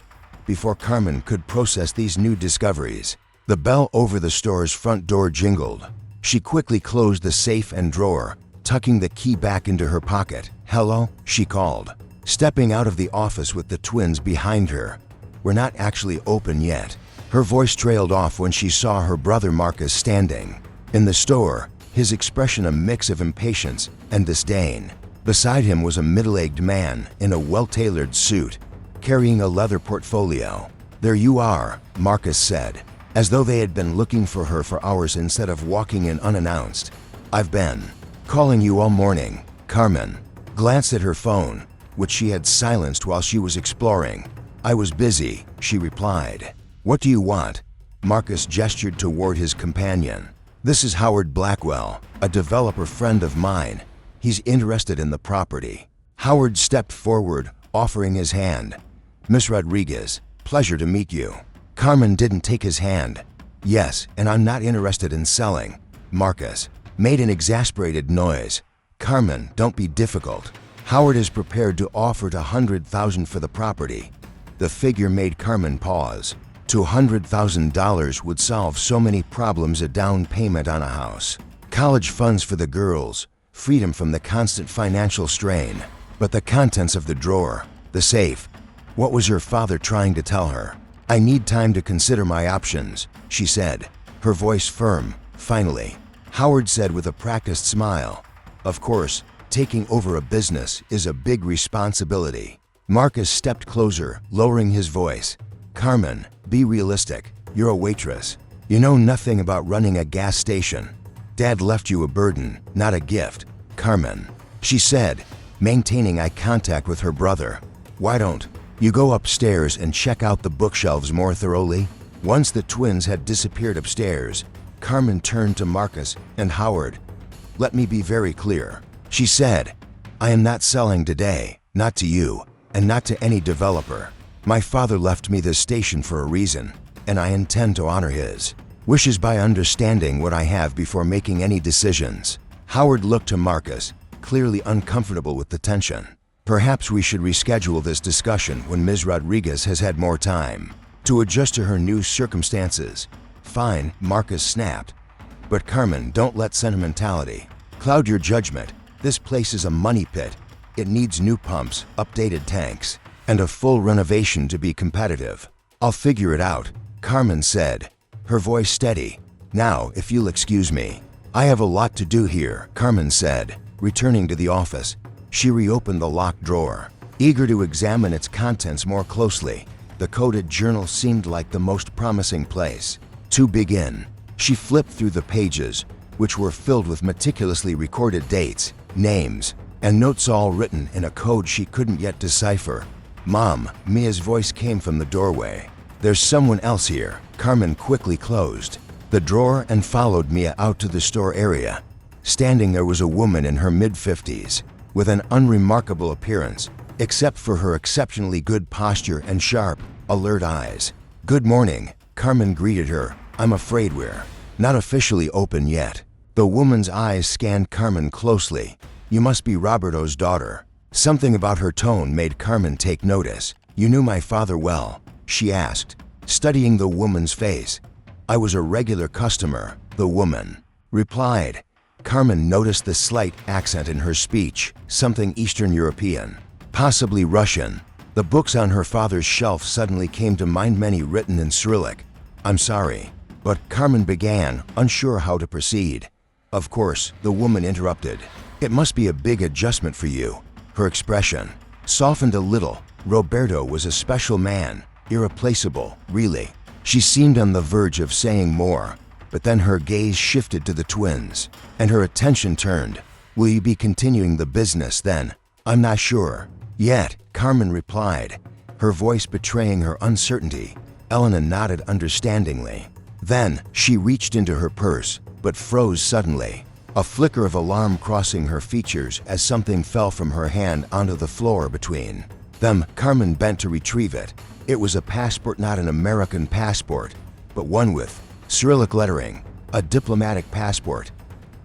Before Carmen could process these new discoveries, the bell over the store's front door jingled. She quickly closed the safe and drawer, tucking the key back into her pocket. Hello, she called, stepping out of the office with the twins behind her. We're not actually open yet. Her voice trailed off when she saw her brother Marcus standing in the store, his expression a mix of impatience and disdain. Beside him was a middle-aged man in a well-tailored suit, carrying a leather portfolio. There you are, Marcus said, as though they had been looking for her for hours instead of walking in unannounced. I've been calling you all morning, Carmen glanced at her phone, which she had silenced while she was exploring. "I was busy," she replied. "What do you want?" Marcus gestured toward his companion. "This is Howard Blackwell, a developer friend of mine. He's interested in the property." Howard stepped forward, offering his hand. "Miss Rodriguez, pleasure to meet you." Carmen didn't take his hand. "Yes, and I'm not interested in selling." Marcus made an exasperated noise. "Carmen, don't be difficult. Howard is prepared to offer $200,000 for the property." The figure made Carmen pause. $200,000 would solve so many problems: a down payment on a house, college funds for the girls, freedom from the constant financial strain. But the contents of the drawer, the safe, what was her father trying to tell her? "I need time to consider my options," she said, her voice firm. Finally, Howard said with a practiced smile, "Of course, taking over a business is a big responsibility." Marcus stepped closer, lowering his voice. "Carmen, be realistic. You're a waitress. You know nothing about running a gas station. Dad left you a burden, not a gift." "Carmen," she said, maintaining eye contact with her brother, "why don't you go upstairs and check out the bookshelves more thoroughly?" Once the twins had disappeared upstairs, Carmen turned to Marcus and Howard. "Let me be very clear," she said. "I am not selling today, not to you, and not to any developer. My father left me this station for a reason, and I intend to honor his wishes by understanding what I have before making any decisions." Howard looked to Marcus, clearly uncomfortable with the tension. "Perhaps we should reschedule this discussion when Ms. Rodriguez has had more time to adjust to her new circumstances." "Fine," Marcus snapped. "But Carmen, don't let sentimentality cloud your judgment. This place is a money pit. It needs new pumps, updated tanks, and a full renovation to be competitive." "I'll figure it out," Carmen said, her voice steady. "Now, if you'll excuse me, I have a lot to do here," Carmen said, returning to the office. She reopened the locked drawer, eager to examine its contents more closely. The coded journal seemed like the most promising place to begin. She flipped through the pages, which were filled with meticulously recorded dates, names, and notes, all written in a code she couldn't yet decipher. "Mom," Mia's voice came from the doorway. "There's someone else here." Carmen quickly closed the drawer and followed Mia out to the store area. Standing there was a woman in her mid-50s, with an unremarkable appearance, except for her exceptionally good posture and sharp, alert eyes. "Good morning," Carmen greeted her. "I'm afraid we're not officially open yet." The woman's eyes scanned Carmen closely. "You must be Roberto's daughter." Something about her tone made Carmen take notice. "You knew my father well?" she asked, studying the woman's face. "I was a regular customer," the woman replied. Carmen noticed the slight accent in her speech, something Eastern European, possibly Russian. The books on her father's shelf suddenly came to mind, many written in Cyrillic. "I'm sorry," but Carmen began, unsure how to proceed. "Of course," the woman interrupted. "It must be a big adjustment for you." Her expression softened a little. "Roberto was a special man, irreplaceable, really." She seemed on the verge of saying more, but then her gaze shifted to the twins, and her attention turned. "Will you be continuing the business then?" "I'm not sure yet," Carmen replied, her voice betraying her uncertainty. Elena nodded understandingly. Then she reached into her purse, but froze suddenly, a flicker of alarm crossing her features as something fell from her hand onto the floor between them. Carmen bent to retrieve it. It was a passport, not an American passport, but one with Cyrillic lettering, a diplomatic passport.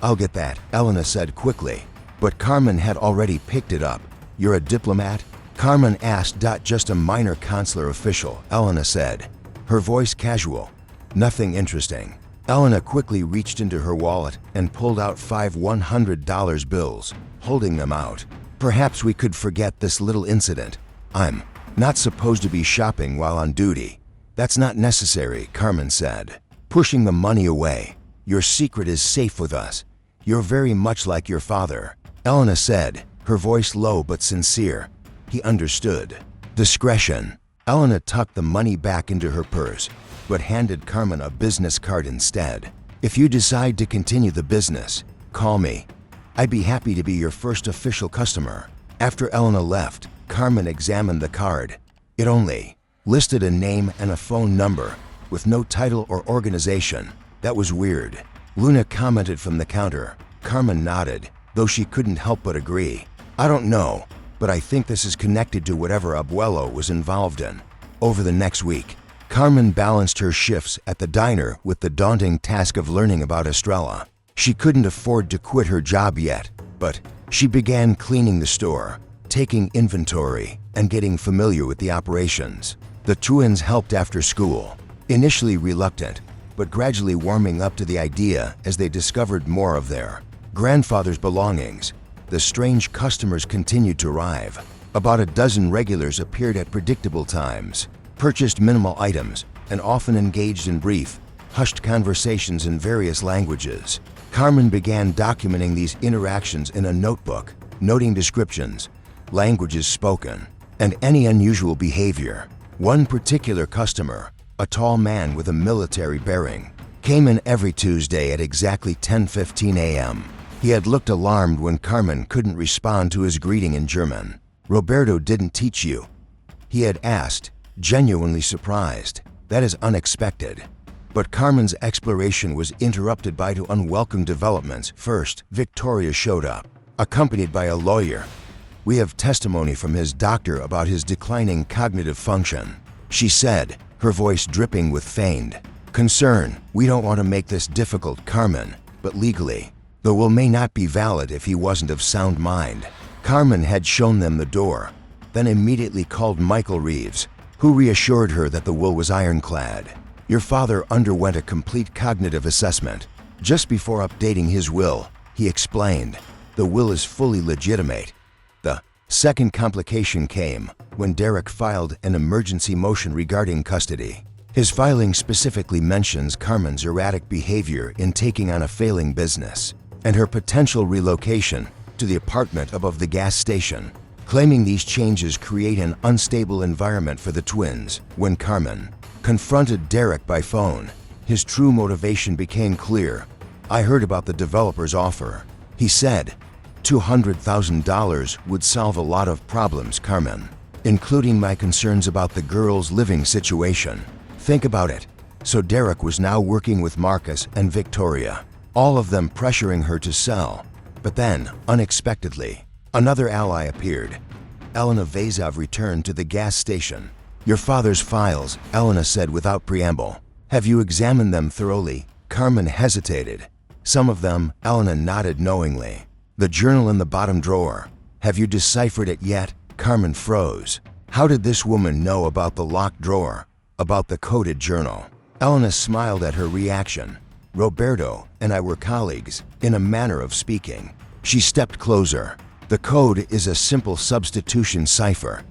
"I'll get that," Elena said quickly, but Carmen had already picked it up. "You're a diplomat?" Carmen asked. "Just a minor consular official," Elena said, her voice casual. "Nothing interesting." Elena quickly reached into her wallet and pulled out 5 $100 bills, holding them out. "Perhaps we could forget this little incident. I'm not supposed to be shopping while on duty." "That's not necessary," Carmen said, pushing the money away. "Your secret is safe with us. You're very much like your father," Elena said, her voice low but sincere. He understood. Discretion. Elena tucked the money back into her purse, but handed Carmen a business card instead. "If you decide to continue the business, call me. I'd be happy to be your first official customer." After Elena left, Carmen examined the card. It only listed a name and a phone number, with no title or organization. That was weird. Luna commented from the counter. Carmen nodded, though she couldn't help but agree. I don't know, but I think this is connected to whatever Abuelo was involved in. Over the next week, Carmen balanced her shifts at the diner with the daunting task of learning about Estrella. She couldn't afford to quit her job yet, but she began cleaning the store, taking inventory, and getting familiar with the operations. The twins helped after school, initially reluctant, but gradually warming up to the idea as they discovered more of their grandfather's belongings. The strange customers continued to arrive. About a dozen regulars appeared at predictable times, purchased minimal items, and often engaged in brief, hushed conversations in various languages. Carmen began documenting these interactions in a notebook, noting descriptions, languages spoken, and any unusual behavior. One particular customer, a tall man with a military bearing, came in every Tuesday at exactly 10:15 a.m. He had looked alarmed when Carmen couldn't respond to his greeting in German. "Roberto didn't teach you?" he had asked, genuinely surprised. That is unexpected. But Carmen's exploration was interrupted by two unwelcome developments. First, Victoria showed up, accompanied by a lawyer. "We have testimony from his doctor about his declining cognitive function," she said, her voice dripping with feigned concern. "We don't want to make this difficult, Carmen, but legally, the will may not be valid if he wasn't of sound mind." Carmen had shown them the door, then immediately called Michael Reeves, who reassured her that the will was ironclad. "Your father underwent a complete cognitive assessment. Just before updating his will, he explained, the will is fully legitimate." The second complication came when Derek filed an emergency motion regarding custody. His filing specifically mentions Carmen's erratic behavior in taking on a failing business and her potential relocation to the apartment above the gas station, claiming these changes create an unstable environment for the twins. When Carmen confronted Derek by phone, his true motivation became clear. "I heard about the developer's offer," he said. $200,000 would solve a lot of problems, Carmen, including my concerns about the girl's living situation. Think about it. So Derek was now working with Marcus and Victoria, all of them pressuring her to sell. But then, unexpectedly, another ally appeared. Elena Vazov returned to the gas station. "Your father's files," Elena said without preamble. "Have you examined them thoroughly?" Carmen hesitated. "Some of them," Elena nodded knowingly. "The journal in the bottom drawer. Have you deciphered it yet?" Carmen froze. How did this woman know about the locked drawer, about the coded journal? Elena smiled at her reaction. "Roberto and I were colleagues, in a manner of speaking." She stepped closer. "The code is a simple substitution cipher.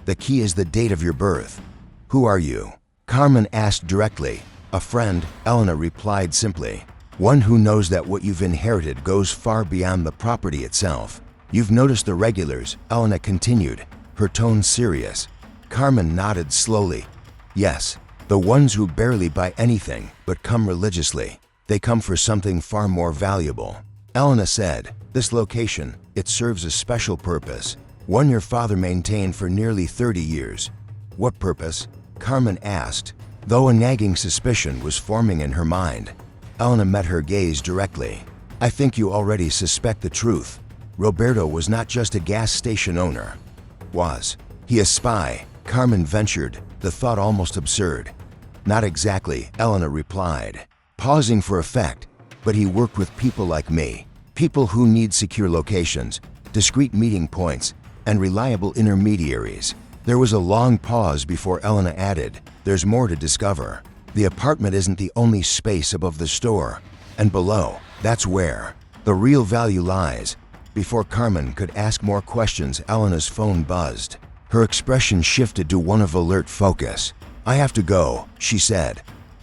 The key is the date of your birth." "Who are you?" Carmen asked directly. "A friend," Elena replied simply. "One who knows that what you've inherited goes far beyond the property itself." "You've noticed the regulars," Elena continued, her tone serious. Carmen nodded slowly. "Yes, the ones who barely buy anything but come religiously. They come for something far more valuable." Elena said, "This location, it serves a special purpose, one your father maintained for nearly 30 years. "What purpose?" Carmen asked, though a nagging suspicion was forming in her mind. Elena met her gaze directly. "I think you already suspect the truth. Roberto was not just a gas station owner. Was he a spy?" Carmen ventured, the thought almost absurd. "Not exactly," Elena replied, pausing for effect, "but he worked with people like me, people who need secure locations, discreet meeting points, and reliable intermediaries." There was a long pause before Elena added, "There's more to discover. The apartment isn't the only space above the store, and below, that's where the real value lies." Before Carmen could ask more questions, Elena's phone buzzed. Her expression shifted to one of alert focus. "I have to go," she said.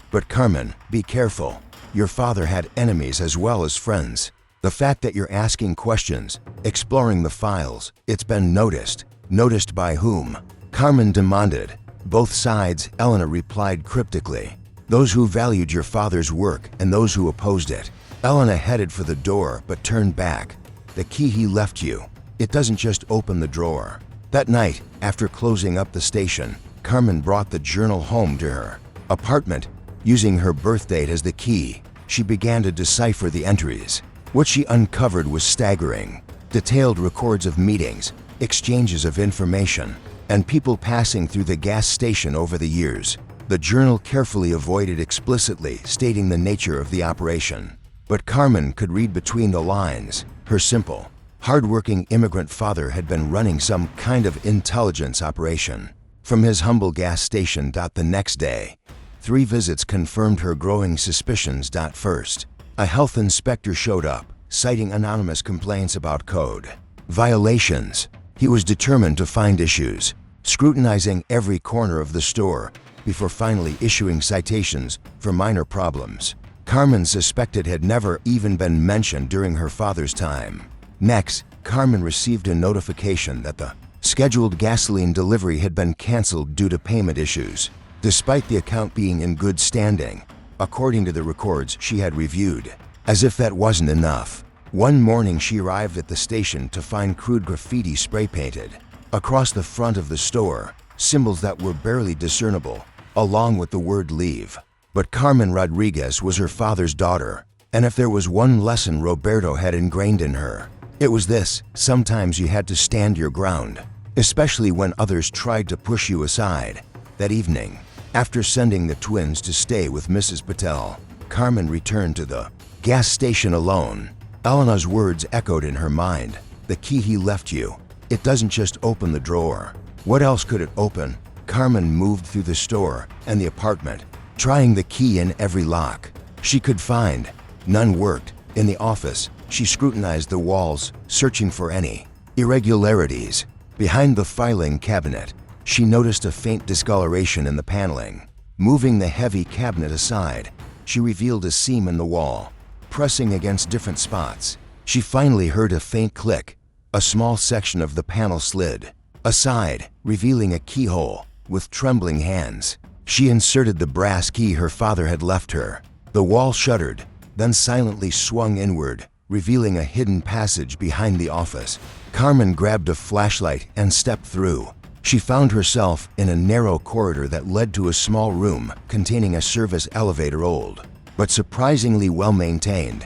"But Carmen, be careful. Your father had enemies as well as friends. The fact that you're asking questions, exploring the files, it's been noticed." "Noticed by whom?" Carmen demanded. "Both sides," Elena replied cryptically. "Those who valued your father's work and those who opposed it." Elena headed for the door but turned back. "The key he left you, it doesn't just open the drawer. That night, after closing up the station, Carmen brought the journal home to her apartment. Using her birth date as the key, she began to decipher the entries. What she uncovered was staggering. Detailed records of meetings, exchanges of information, and people passing through the gas station over the years. The journal carefully avoided explicitly stating the nature of the operation, but Carmen could read between the lines. Her simple, hardworking immigrant father had been running some kind of intelligence operation from his humble gas station. The next day, 3 visits confirmed her growing suspicions. First, a health inspector showed up, citing anonymous complaints about code violations. He was determined to find issues, scrutinizing every corner of the store before finally issuing citations for minor problems Carmen suspected had never even been mentioned during her father's time. Next, Carmen received a notification that the scheduled gasoline delivery had been canceled due to payment issues, despite the account being in good standing, according to the records she had reviewed. As if that wasn't enough, one morning she arrived at the station to find crude graffiti spray painted across the front of the store, symbols that were barely discernible, along with the word leave. But Carmen Rodriguez was her father's daughter, and if there was one lesson Roberto had ingrained in her, it was this: sometimes you had to stand your ground, especially when others tried to push you aside. That evening, after sending the twins to stay with Mrs. Patel, Carmen returned to the gas station alone. Elena's words echoed in her mind. The key he left you, it doesn't just open the drawer. What else could it open? Carmen moved through the store and the apartment, trying the key in every lock she could find. None worked. In the office, she scrutinized the walls, searching for any irregularities. Behind the filing cabinet, she noticed a faint discoloration in the paneling. Moving the heavy cabinet aside, she revealed a seam in the wall. Pressing against different spots, she finally heard a faint click. A small section of the panel slid aside, revealing a keyhole. With trembling hands, she inserted the brass key her father had left her. The wall shuddered, then silently swung inward, revealing a hidden passage behind the office. Carmen grabbed a flashlight and stepped through. She found herself in a narrow corridor that led to a small room containing a service elevator, old but surprisingly well maintained.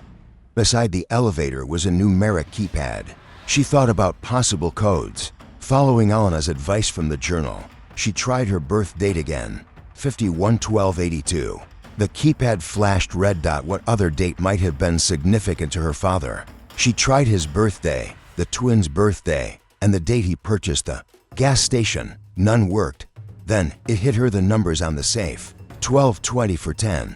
Beside the elevator was a numeric keypad. She thought about possible codes. Following Elena's advice from the journal, she tried her birth date again, 51/12/82. The keypad flashed red. What other date might have been significant to her father? She tried his birthday, the twins' birthday, and the date he purchased the gas station. None worked. Then it hit her: the numbers on the safe, 12/20 for 10.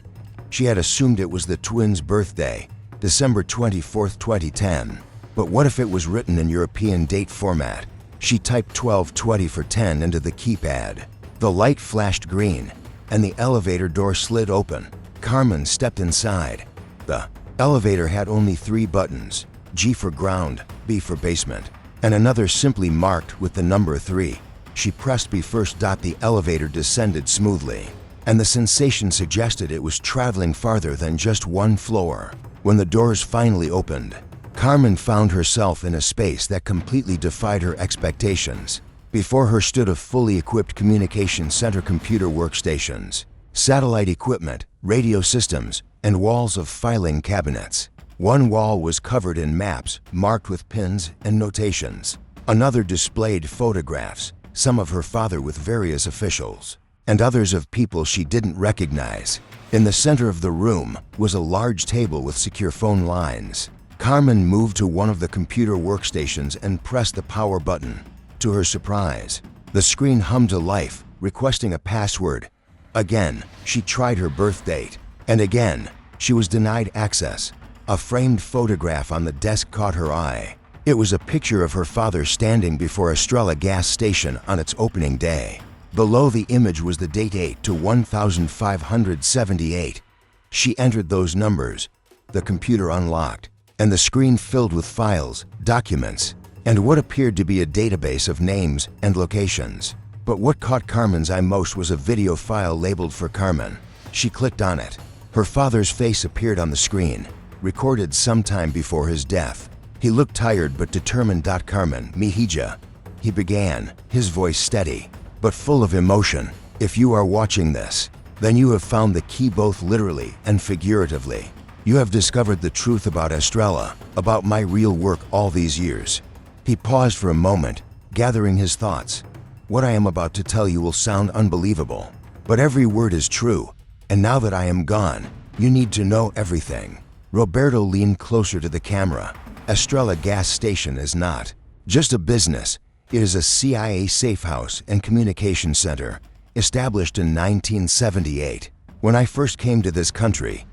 She had assumed it was the twins' birthday, December 24th, 2010. But what if it was written in European date format? She typed 12/20 for 10 into the keypad. The light flashed green, and the elevator door slid open. Carmen stepped inside. The elevator had only 3 buttons: G for ground, B for basement, and another simply marked with the number 3. She pressed B first. The elevator descended smoothly, and the sensation suggested it was traveling farther than just one floor. When the doors finally opened, Carmen found herself in a space that completely defied her expectations. Before her stood a fully equipped communication center, computer workstations, satellite equipment, radio systems, and walls of filing cabinets. One wall was covered in maps marked with pins and notations. Another displayed photographs, some of her father with various officials, and others of people she didn't recognize. In the center of the room was a large table with secure phone lines. Carmen moved to one of the computer workstations and pressed the power button. To her surprise, the screen hummed to life, requesting a password. Again, she tried her birth date, and again, she was denied access. A framed photograph on the desk caught her eye. It was a picture of her father standing before Estrella gas station on its opening day. Below the image was the date 8/1578. She entered those numbers. The computer unlocked, and the screen filled with files, documents, and what appeared to be a database of names and locations. But what caught Carmen's eye most was a video file labeled for Carmen. She clicked on it. Her father's face appeared on the screen, recorded sometime before his death. He looked tired but determined. Carmen, Mejia, he began, his voice steady, but full of emotion. If you are watching this, then you have found the key both literally and figuratively. You have discovered the truth about Estrella, about my real work all these years. He paused for a moment, gathering his thoughts. What I am about to tell you will sound unbelievable, but every word is true, and now that I am gone, you need to know everything. Roberto leaned closer to the camera. Estrella gas station is not just a business. It is a CIA safe house and communication center, established in 1978. When I first came to this country,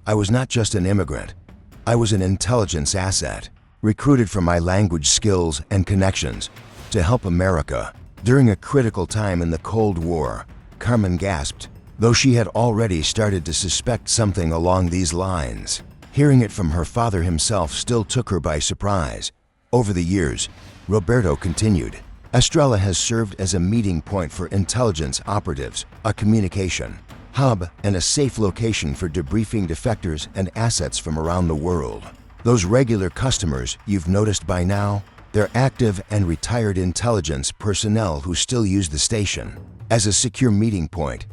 I was not just an immigrant. I was an intelligence asset, recruited for my language skills and connections to help America during a critical time in the Cold War. Carmen gasped, though she had already started to suspect something along these lines. Hearing it from her father himself still took her by surprise. Over the years, Roberto continued, Estrella has served as a meeting point for intelligence operatives, a communication hub, and a safe location for debriefing defectors and assets from around the world. Those regular customers you've noticed by now, they're active and retired intelligence personnel who still use the station as a secure meeting point.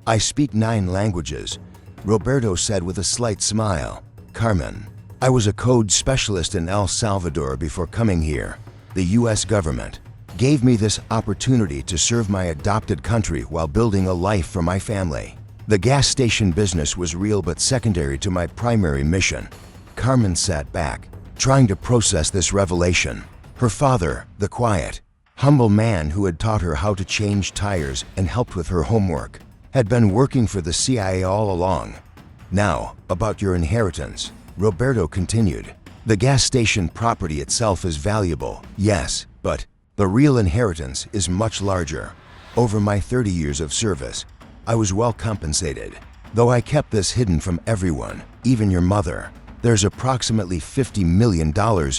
I speak 9 languages, Roberto said with a slight smile. Carmen, I was a code specialist in El Salvador before coming here. The U.S. government gave me this opportunity to serve my adopted country while building a life for my family. The gas station business was real but secondary to my primary mission. Carmen sat back, trying to process this revelation. Her father, the quiet, humble man who had taught her how to change tires and helped with her homework, had been working for the CIA all along. Now, about your inheritance, Roberto continued. The gas station property itself is valuable, yes, but the real inheritance is much larger. Over my 30 years of service, I was well compensated. Though I kept this hidden from everyone, even your mother, there's approximately $50 million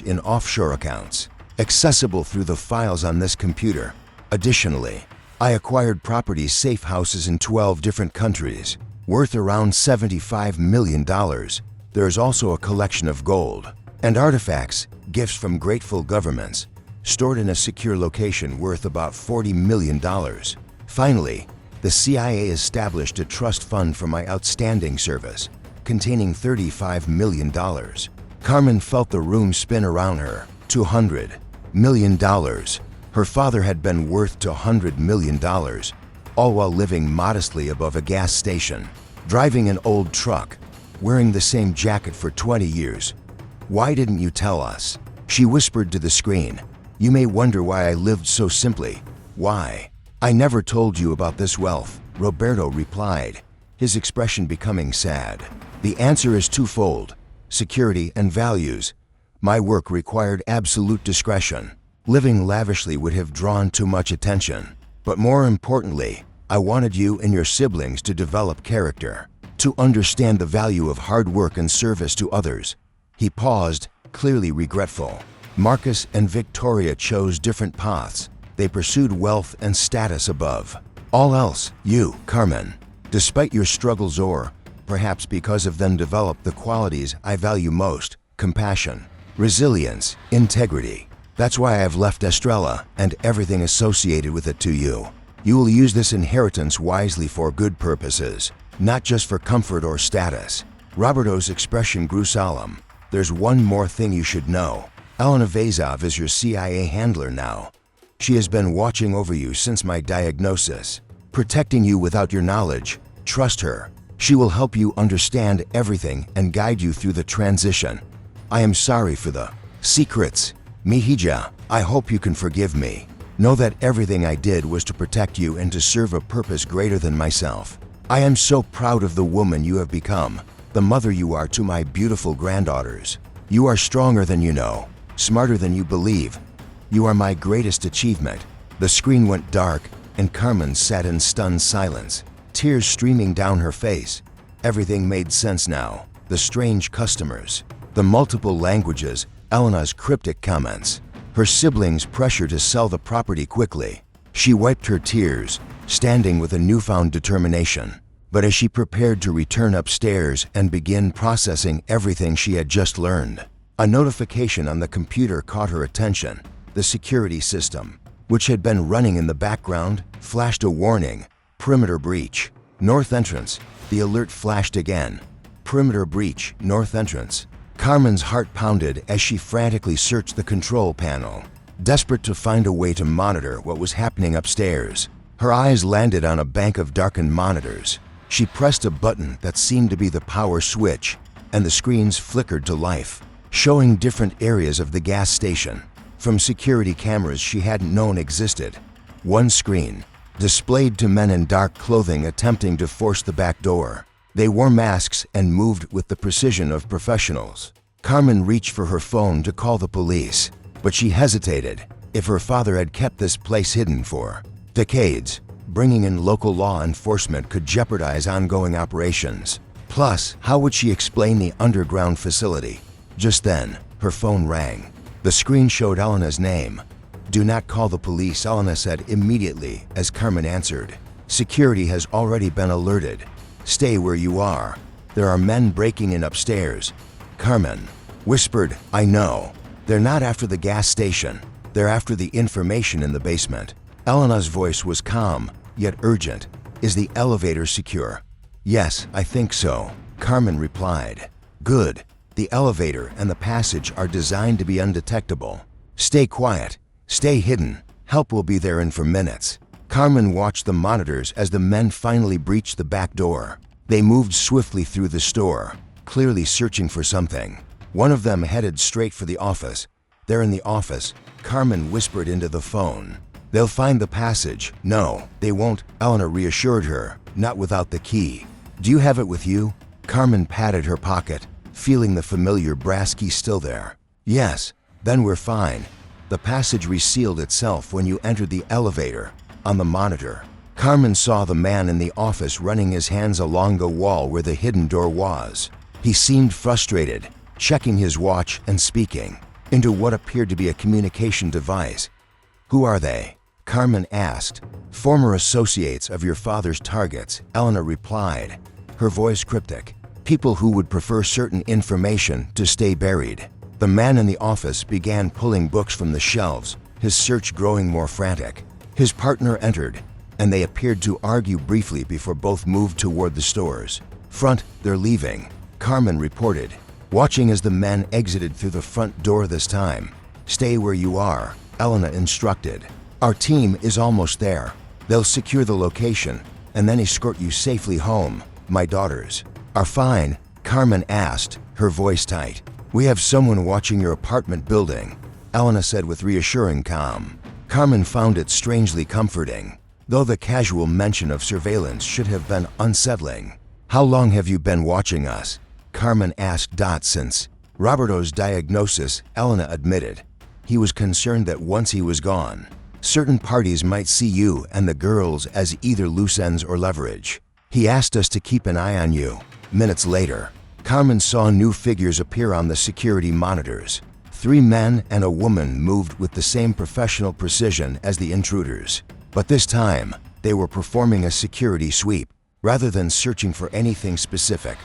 in offshore accounts, accessible through the files on this computer. Additionally, I acquired property safe houses in 12 different countries, worth around $75 million. There's also a collection of gold and artifacts, gifts from grateful governments, stored in a secure location worth about $40 million. Finally, the CIA established a trust fund for my outstanding service, containing $35 million. Carmen felt the room spin around her. $200 million. Her father had been worth $200 million, all while living modestly above a gas station, driving an old truck, wearing the same jacket for 20 years. Why didn't you tell us? She whispered to the screen. You may wonder why I lived so simply. Why? I never told you about this wealth, Roberto replied, his expression becoming sad. The answer is twofold: security and values. My work required absolute discretion. Living lavishly would have drawn too much attention. But more importantly, I wanted you and your siblings to develop character, to understand the value of hard work and service to others. He paused, clearly regretful. Marcus and Victoria chose different paths. They pursued wealth and status above all else. You, Carmen, despite your struggles or, perhaps because of them, developed the qualities I value most: compassion, resilience, integrity. That's why I've left Estrella and everything associated with it to you. You will use this inheritance wisely for good purposes, not just for comfort or status. Roberto's expression grew solemn. There's one more thing you should know. Elena Vazov is your CIA handler now. She has been watching over you since my diagnosis, protecting you without your knowledge. Trust her. She will help you understand everything and guide you through the transition. I am sorry for the secrets. Mejia, I hope you can forgive me. Know that everything I did was to protect you and to serve a purpose greater than myself. I am so proud of the woman you have become, the mother you are to my beautiful granddaughters. You are stronger than you know, smarter than you believe. You are my greatest achievement. The screen went dark, and Carmen sat in stunned silence, tears streaming down her face. Everything made sense now. The strange customers, the multiple languages, Elena's cryptic comments, her siblings' pressure to sell the property quickly. She wiped her tears, standing with a newfound determination. But as she prepared to return upstairs and begin processing everything she had just learned, A notification on the computer caught her attention. The security system, which had been running in the background, flashed a warning. Perimeter breach. North entrance. The alert flashed again. Perimeter breach, north entrance. Carmen's heart pounded as she frantically searched the control panel, desperate to find a way to monitor what was happening upstairs. Her eyes landed on a bank of darkened monitors. She pressed a button that seemed to be the power switch, and the screens flickered to life, showing different areas of the gas station, from security cameras she hadn't known existed. One screen displayed two men in dark clothing attempting to force the back door. They wore masks and moved with the precision of professionals. Carmen reached for her phone to call the police, but she hesitated. If her father had kept this place hidden for decades, bringing in local law enforcement could jeopardize ongoing operations. Plus, how would she explain the underground facility? Just then, her phone rang. The screen showed Elena's name. "Do not call the police," Elena said immediately as Carmen answered. "Security has already been alerted. Stay where you are. There are men breaking in upstairs." Carmen whispered, "I know. They're not after the gas station. They're after the information in the basement." Elena's voice was calm, yet urgent. "Is the elevator secure?" "Yes, I think so," Carmen replied. "Good. The elevator and the passage are designed to be undetectable. Stay quiet. Stay hidden. Help will be there in for minutes." Carmen watched the monitors as the men finally breached the back door. They moved swiftly through the store, clearly searching for something. One of them headed straight for the office. "They're in the office," Carmen whispered into the phone. "They'll find the passage." "No, they won't," Elena reassured her. "Not without the key." "Do you have it with you?" Carmen patted her pocket, feeling the familiar brass key still there. "Yes, then we're fine." The passage resealed itself when you entered the elevator. On the monitor, Carmen saw the man in the office running his hands along the wall where the hidden door was. He seemed frustrated, checking his watch and speaking into what appeared to be a communication device. "Who are they?" Carmen asked. "Former associates of your father's targets," Elena replied, her voice cryptic. "People who would prefer certain information to stay buried." The man in the office began pulling books from the shelves, his search growing more frantic. His partner entered, and they appeared to argue briefly before both moved toward the stores. "Front, they're leaving," Carmen reported, watching as the men exited through the front door this time. "Stay where you are," Elena instructed. "Our team is almost there. They'll secure the location and then escort you safely home." "My daughters are fine?" Carmen asked, her voice tight. "We have someone watching your apartment building," Elena said with reassuring calm. Carmen found it strangely comforting, though the casual mention of surveillance should have been unsettling. "How long have you been watching us?" Carmen asked. "Since Roberto's diagnosis," Elena admitted. "He was concerned that once he was gone, certain parties might see you and the girls as either loose ends or leverage. He asked us to keep an eye on you." Minutes later, Carmen saw new figures appear on the security monitors. 3 men and a woman moved with the same professional precision as the intruders. But this time, they were performing a security sweep, rather than searching for anything specific.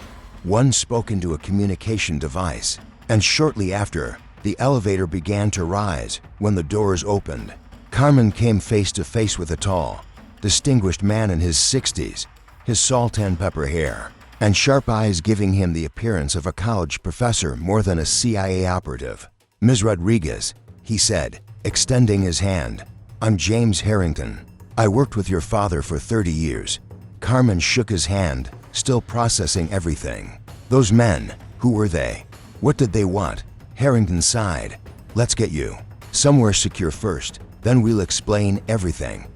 One spoke into a communication device, and shortly after, the elevator began to rise when the doors opened. Carmen came face to face with a tall, distinguished man in his 60s, his salt and pepper hair, and sharp eyes giving him the appearance of a college professor more than a CIA operative. "Ms. Rodriguez," he said, extending his hand. "I'm James Harrington. I worked with your father for 30 years. Carmen shook his hand, still processing everything. "Those men, who were they? What did they want?" Harrington sighed. "Let's get you somewhere secure first, then we'll explain everything."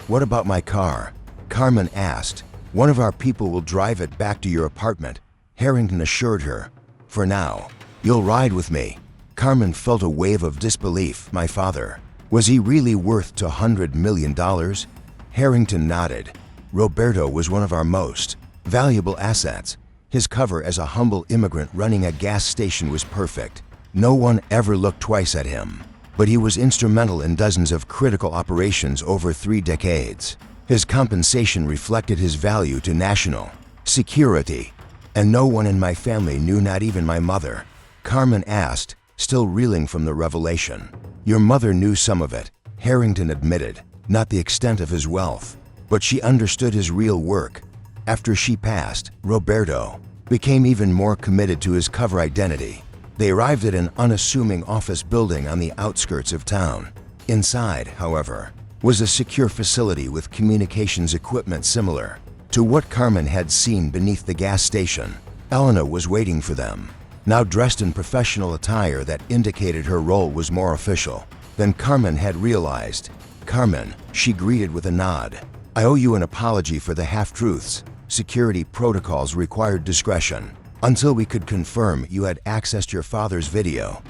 "What about my car?" Carmen asked. "One of our people will drive it back to your apartment," Harrington assured her. "For now, you'll ride with me." Carmen felt a wave of disbelief. "My father, was he really worth $200 million? Harrington nodded. "Roberto was one of our most valuable assets. His cover as a humble immigrant running a gas station was perfect. No one ever looked twice at him. But he was instrumental in dozens of critical operations over 3 decades. His compensation reflected his value to national security. And no one in my family knew, not even my mother." Carmen asked, still reeling from the revelation. Your mother knew some of it, Harrington admitted, not the extent of his wealth, but she understood his real work. After she passed, Roberto became even more committed to his cover identity. They arrived at an unassuming office building on the outskirts of town. Inside, however, was a secure facility with communications equipment similar to what Carmen had seen beneath the gas station. Elena was waiting for them, now dressed in professional attire that indicated her role was more official than Carmen had realized. "Carmen," she greeted with a nod. "I owe you an apology for the half-truths. Security protocols required discretion until we could confirm you had accessed your father's video."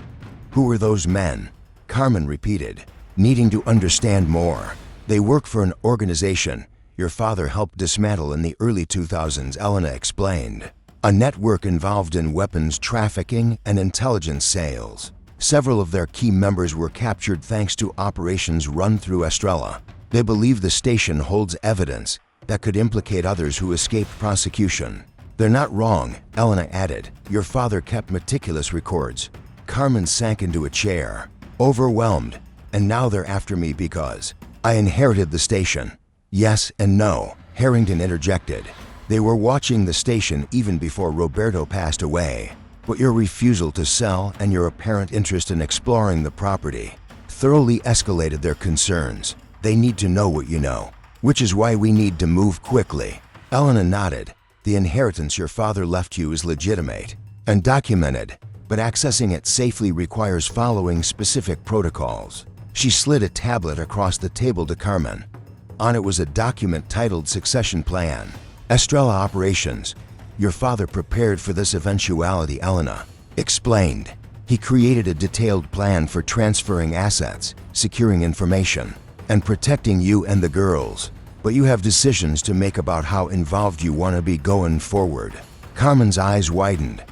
"Who were those men?" Carmen repeated, needing to understand more. "They work for an organization your father helped dismantle in the early 2000s, Elena explained. A network involved in weapons trafficking and intelligence sales. Several of their key members were captured thanks to operations run through Estrella. They believe the station holds evidence that could implicate others who escaped prosecution." "They're not wrong," Elena added. "Your father kept meticulous records." Carmen sank into a chair, overwhelmed. "And now they're after me because I inherited the station." "Yes and no," Harrington interjected. "They were watching the station even before Roberto passed away. But your refusal to sell and your apparent interest in exploring the property thoroughly escalated their concerns. They need to know what you know, which is why we need to move quickly." Elena nodded. "The inheritance your father left you is legitimate and documented, but accessing it safely requires following specific protocols." She slid a tablet across the table to Carmen. On it was a document titled Succession Plan. "Estrella Operations. Your father prepared for this eventuality," Elena explained. "He created a detailed plan for transferring assets, securing information, and protecting you and the girls. But you have decisions to make about how involved you want to be going forward." Carmen's eyes widened.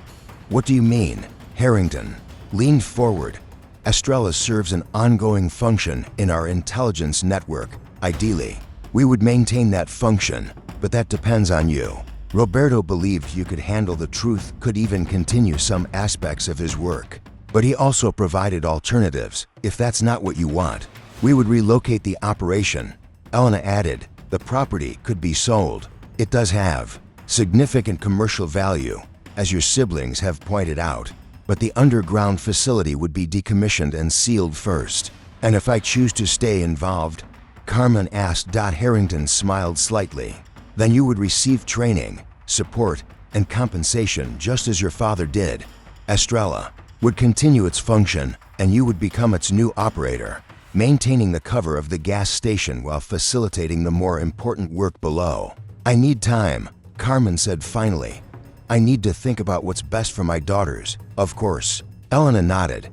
"What do you mean?" Harrington leaned forward. "Estrella serves an ongoing function in our intelligence network. Ideally, we would maintain that function, but that depends on you. Roberto believed you could handle the truth, could even continue some aspects of his work. But he also provided alternatives. If that's not what you want, we would relocate the operation." Elena added, "The property could be sold. It does have significant commercial value, as your siblings have pointed out, but the underground facility would be decommissioned and sealed first." "And if I choose to stay involved?" Carmen asked. Harrington smiled slightly. "Then you would receive training, support, and compensation just as your father did. Estrella would continue its function, and you would become its new operator, maintaining the cover of the gas station while facilitating the more important work below." "I need time," Carmen said finally. "I need to think about what's best for my daughters." "Of course." Elena nodded.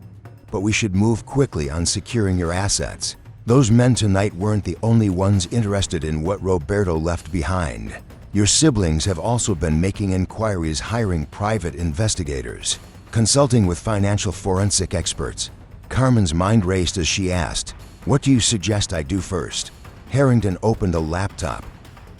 "But we should move quickly on securing your assets. Those men tonight weren't the only ones interested in what Roberto left behind. Your siblings have also been making inquiries, hiring private investigators, consulting with financial forensic experts." Carmen's mind raced as she asked, "What do you suggest I do first?" Harrington opened a laptop.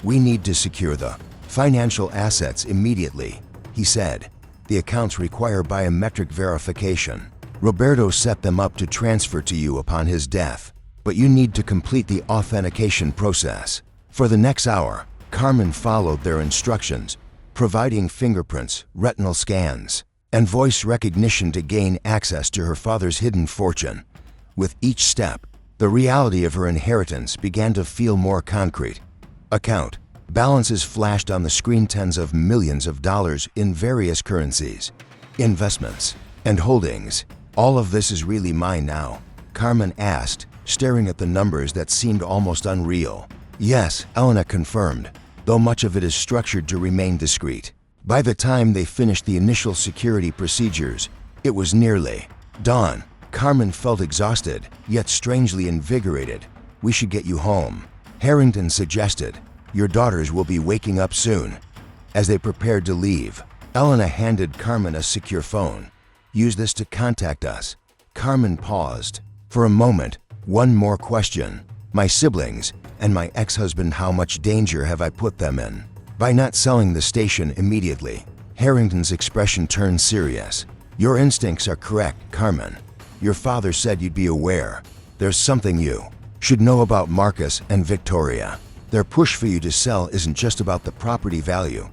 "We need to secure the financial assets immediately," he said. "The accounts require biometric verification. Roberto set them up to transfer to you upon his death, but you need to complete the authentication process." For the next hour, Carmen followed their instructions, providing fingerprints, retinal scans, and voice recognition to gain access to her father's hidden fortune. With each step, the reality of her inheritance began to feel more concrete. Account balances flashed on the screen, tens of millions of dollars in various currencies, investments, and holdings. "All of this is really mine now?" Carmen asked, staring at the numbers that seemed almost unreal. "Yes," Elena confirmed, though much of it is structured to remain discreet. By the time they finished the initial security procedures, it was nearly dawn. Carmen felt exhausted, yet strangely invigorated. "We should get you home," Harrington suggested. "Your daughters will be waking up soon." As they prepared to leave, Elena handed Carmen a secure phone. "Use this to contact us." Carmen paused. For a moment, "One more question. My siblings and my ex-husband, how much danger have I put them in by not selling the station immediately?" Harrington's expression turned serious. "Your instincts are correct, Carmen. Your father said you'd be aware. There's something you should know about Marcus and Victoria. Their push for you to sell isn't just about the property value.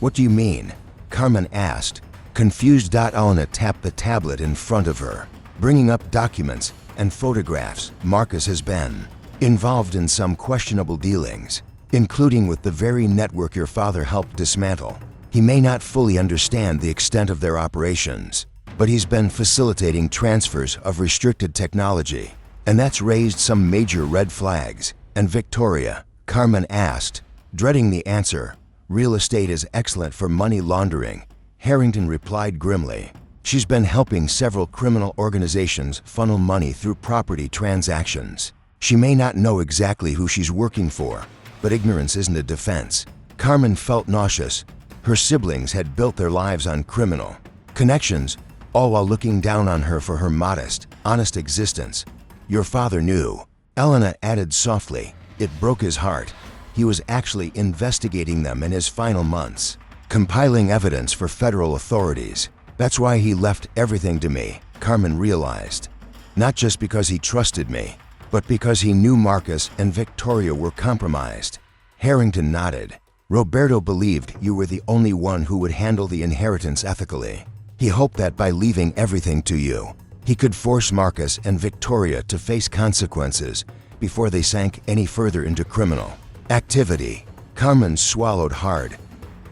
What do you mean? Carmen asked. Confused, Elena tapped the tablet in front of her, bringing up documents and photographs. Marcus has been involved in some questionable dealings, including with the very network your father helped dismantle. He may not fully understand the extent of their operations, but he's been facilitating transfers of restricted technology, and that's raised some major red flags. And Victoria? Carmen asked, dreading the answer. Real estate is excellent for money laundering, Harrington replied grimly. She's been helping several criminal organizations funnel money through property transactions. She may not know exactly who she's working for, but ignorance isn't a defense. Carmen felt nauseous. Her siblings had built their lives on criminal connections, all while looking down on her for her modest, honest existence. Your father knew, Elena added softly. It broke his heart. He was actually investigating them in his final months, compiling evidence for federal authorities. That's why he left everything to me, Carmen realized. Not just because he trusted me, but because he knew Marcus and Victoria were compromised. Harrington nodded. Roberto believed you were the only one who would handle the inheritance ethically. He hoped that by leaving everything to you, he could force Marcus and Victoria to face consequences before they sank any further into criminal activity. Carmen swallowed hard.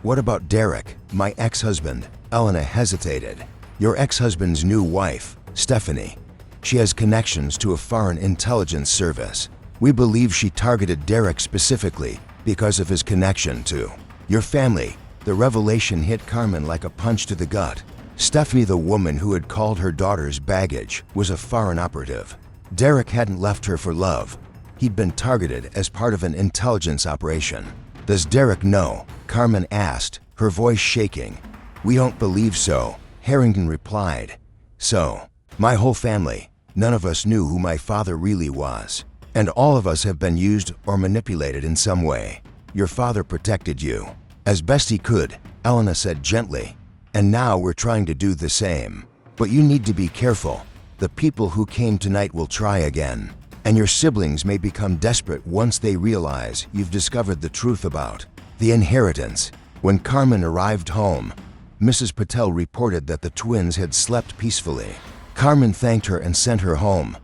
What about Derek, my ex-husband? Elena hesitated. Your ex-husband's new wife, Stephanie. She has connections to a foreign intelligence service. We believe she targeted Derek specifically because of his connection to your family. The revelation hit Carmen like a punch to the gut. Stephanie, the woman who had called her daughter's baggage, was a foreign operative. Derek hadn't left her for love. He'd been targeted as part of an intelligence operation. Does Derek know? Carmen asked, her voice shaking. We don't believe so, Harrington replied. So, my whole family, none of us knew who my father really was. And all of us have been used or manipulated in some way. Your father protected you as best he could, Elena said gently. And now we're trying to do the same. But you need to be careful. The people who came tonight will try again. And your siblings may become desperate once they realize you've discovered the truth about the inheritance. When Carmen arrived home, Mrs. Patel reported that the twins had slept peacefully. Carmen thanked her and sent her home.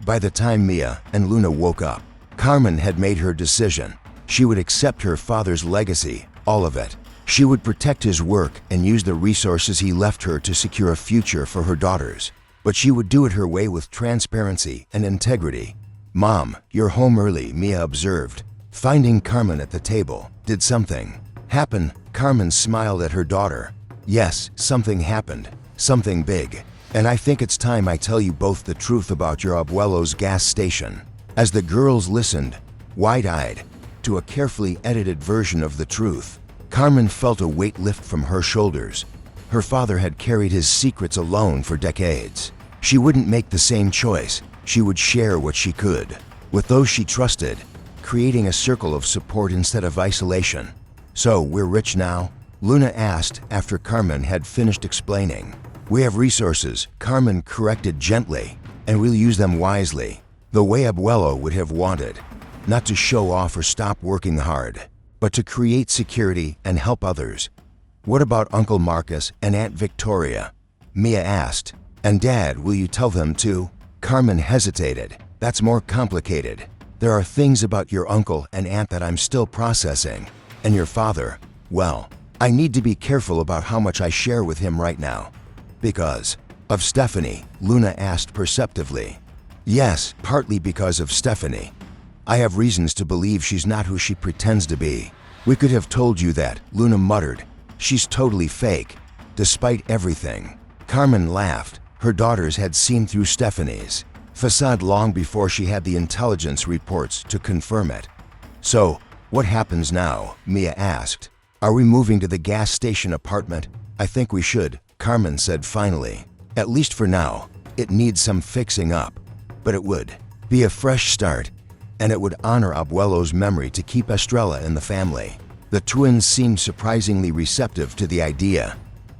By the time Mia and Luna woke up, Carmen had made her decision. She would accept her father's legacy, all of it. She would protect his work and use the resources he left her to secure a future for her daughters. But she would do it her way with transparency and integrity. Mom, you're home early, Mia observed. Finding Carmen at the table. Did something happen? Carmen smiled at her daughter. Yes, something happened. Something big. And I think it's time I tell you both the truth about your abuelo's gas station. As the girls listened, wide-eyed, to a carefully edited version of the truth, Carmen felt a weight lift from her shoulders. Her father had carried his secrets alone for decades. She wouldn't make the same choice. She would share what she could with those she trusted, creating a circle of support instead of isolation. So, we're rich now? Luna asked after Carmen had finished explaining. We have resources, Carmen corrected gently, and we'll use them wisely, the way Abuelo would have wanted. Not to show off or stop working hard, but to create security and help others. What about Uncle Marcus and Aunt Victoria? Mia asked. And Dad, will you tell them too? Carmen hesitated. That's more complicated. There are things about your uncle and aunt that I'm still processing. And your father, well, I need to be careful about how much I share with him right now. Because of Stephanie, Luna asked perceptively. Yes, partly because of Stephanie. I have reasons to believe she's not who she pretends to be. We could have told you that, Luna muttered. She's totally fake, despite everything. Carmen laughed. Her daughters had seen through Stephanie's facade long before she had the intelligence reports to confirm it. So, what happens now? Mia asked. Are we moving to the gas station apartment? I think we should, Carmen said finally. At least for now. It needs some fixing up. But it would be a fresh start. And it would honor Abuelo's memory to keep Estrella in the family. The twins seemed surprisingly receptive to the idea.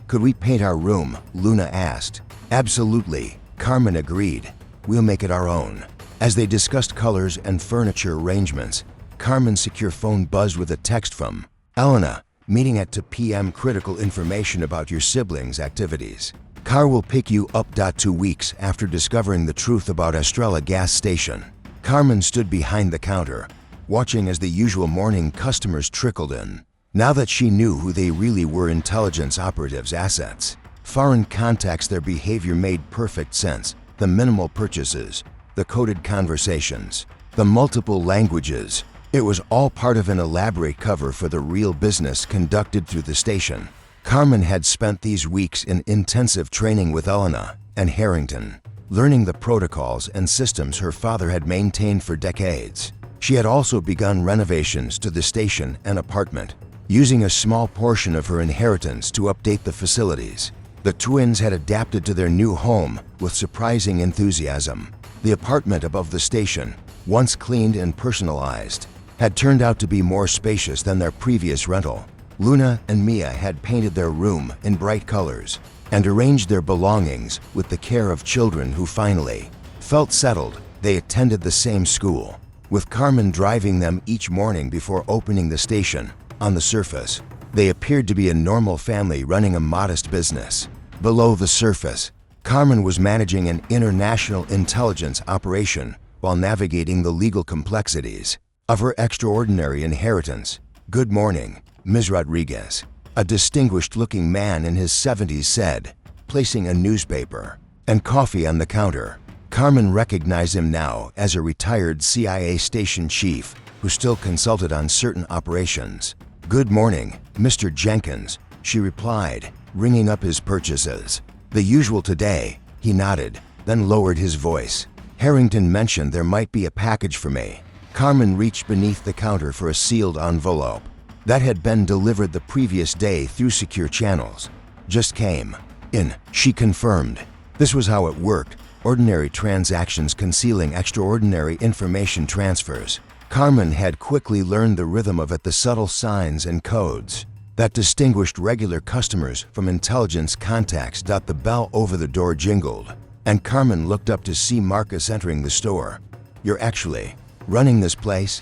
Could we paint our room? Luna asked. Absolutely. Carmen agreed. We'll make it our own. As they discussed colors and furniture arrangements, Carmen's secure phone buzzed with a text from Elena, meeting at 2 p.m. critical information about your siblings' activities. Car will pick you up. 2 weeks after discovering the truth about Estrella gas station, Carmen stood behind the counter, watching as the usual morning customers trickled in. Now that she knew who they really were, intelligence operatives' assets, foreign contacts, their behavior made perfect sense. The minimal purchases, the coded conversations, the multiple languages. It was all part of an elaborate cover for the real business conducted through the station. Carmen had spent these weeks in intensive training with Elena and Harrington, learning the protocols and systems her father had maintained for decades. She had also begun renovations to the station and apartment, using a small portion of her inheritance to update the facilities. The twins had adapted to their new home with surprising enthusiasm. The apartment above the station, once cleaned and personalized, had turned out to be more spacious than their previous rental. Luna and Mia had painted their room in bright colors and arranged their belongings with the care of children who finally felt settled. They attended the same school, with Carmen driving them each morning before opening the station. On the surface, they appeared to be a normal family running a modest business. Below the surface, Carmen was managing an international intelligence operation while navigating the legal complexities of her extraordinary inheritance. "Good morning, Ms. Rodriguez," a distinguished-looking man in his 70s said, placing a newspaper and coffee on the counter. Carmen recognized him now as a retired CIA station chief who still consulted on certain operations. "Good morning, Mr. Jenkins," she replied, ringing up his purchases. "The usual today," he nodded, then lowered his voice. "Harrington mentioned there might be a package for me." Carmen reached beneath the counter for a sealed envelope that had been delivered the previous day through secure channels. "Just came in," she confirmed. This was how it worked: ordinary transactions concealing extraordinary information transfers. Carmen had quickly learned the rhythm of it, the subtle signs and codes that distinguished regular customers from intelligence contacts. The bell over the door jingled, and Carmen looked up to see Marcus entering the store. "You're actually running this place?"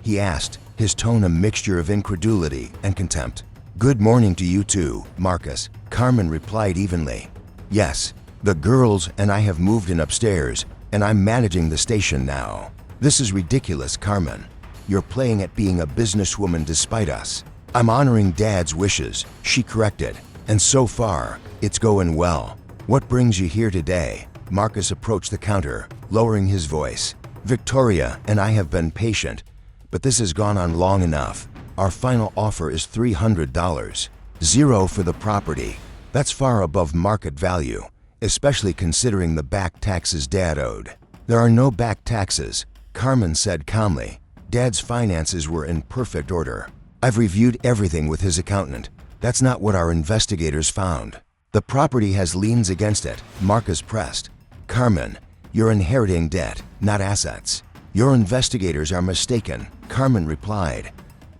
he asked, his tone a mixture of incredulity and contempt. "Good morning to you too, Marcus," Carmen replied evenly. "Yes, the girls and I have moved in upstairs, and I'm managing the station now." "This is ridiculous, Carmen. You're playing at being a businesswoman despite us." "I'm honoring Dad's wishes," she corrected, "and so far, it's going well." "What brings you here today?" Marcus approached the counter, lowering his voice. "Victoria and I have been patient, but this has gone on long enough. Our final offer is $300. Zero for the property. That's far above market value, especially considering the back taxes Dad owed." "There are no back taxes," Carmen said calmly. "Dad's finances were in perfect order. I've reviewed everything with his accountant. That's not what our investigators found." "The property has liens against it," Marcus pressed. "Carmen, you're inheriting debt, not assets." "Your investigators are mistaken," Carmen replied,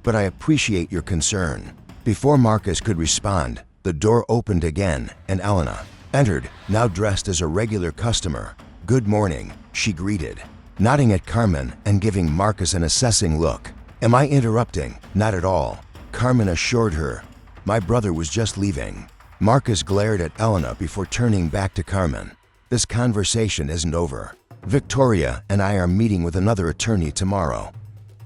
"but I appreciate your concern." Before Marcus could respond, the door opened again and Elena entered, now dressed as a regular customer. "Good morning," she greeted, nodding at Carmen and giving Marcus an assessing look. "Am I interrupting?" "Not at all," Carmen assured her. "My brother was just leaving." Marcus glared at Elena before turning back to Carmen. "This conversation isn't over. Victoria and I are meeting with another attorney tomorrow.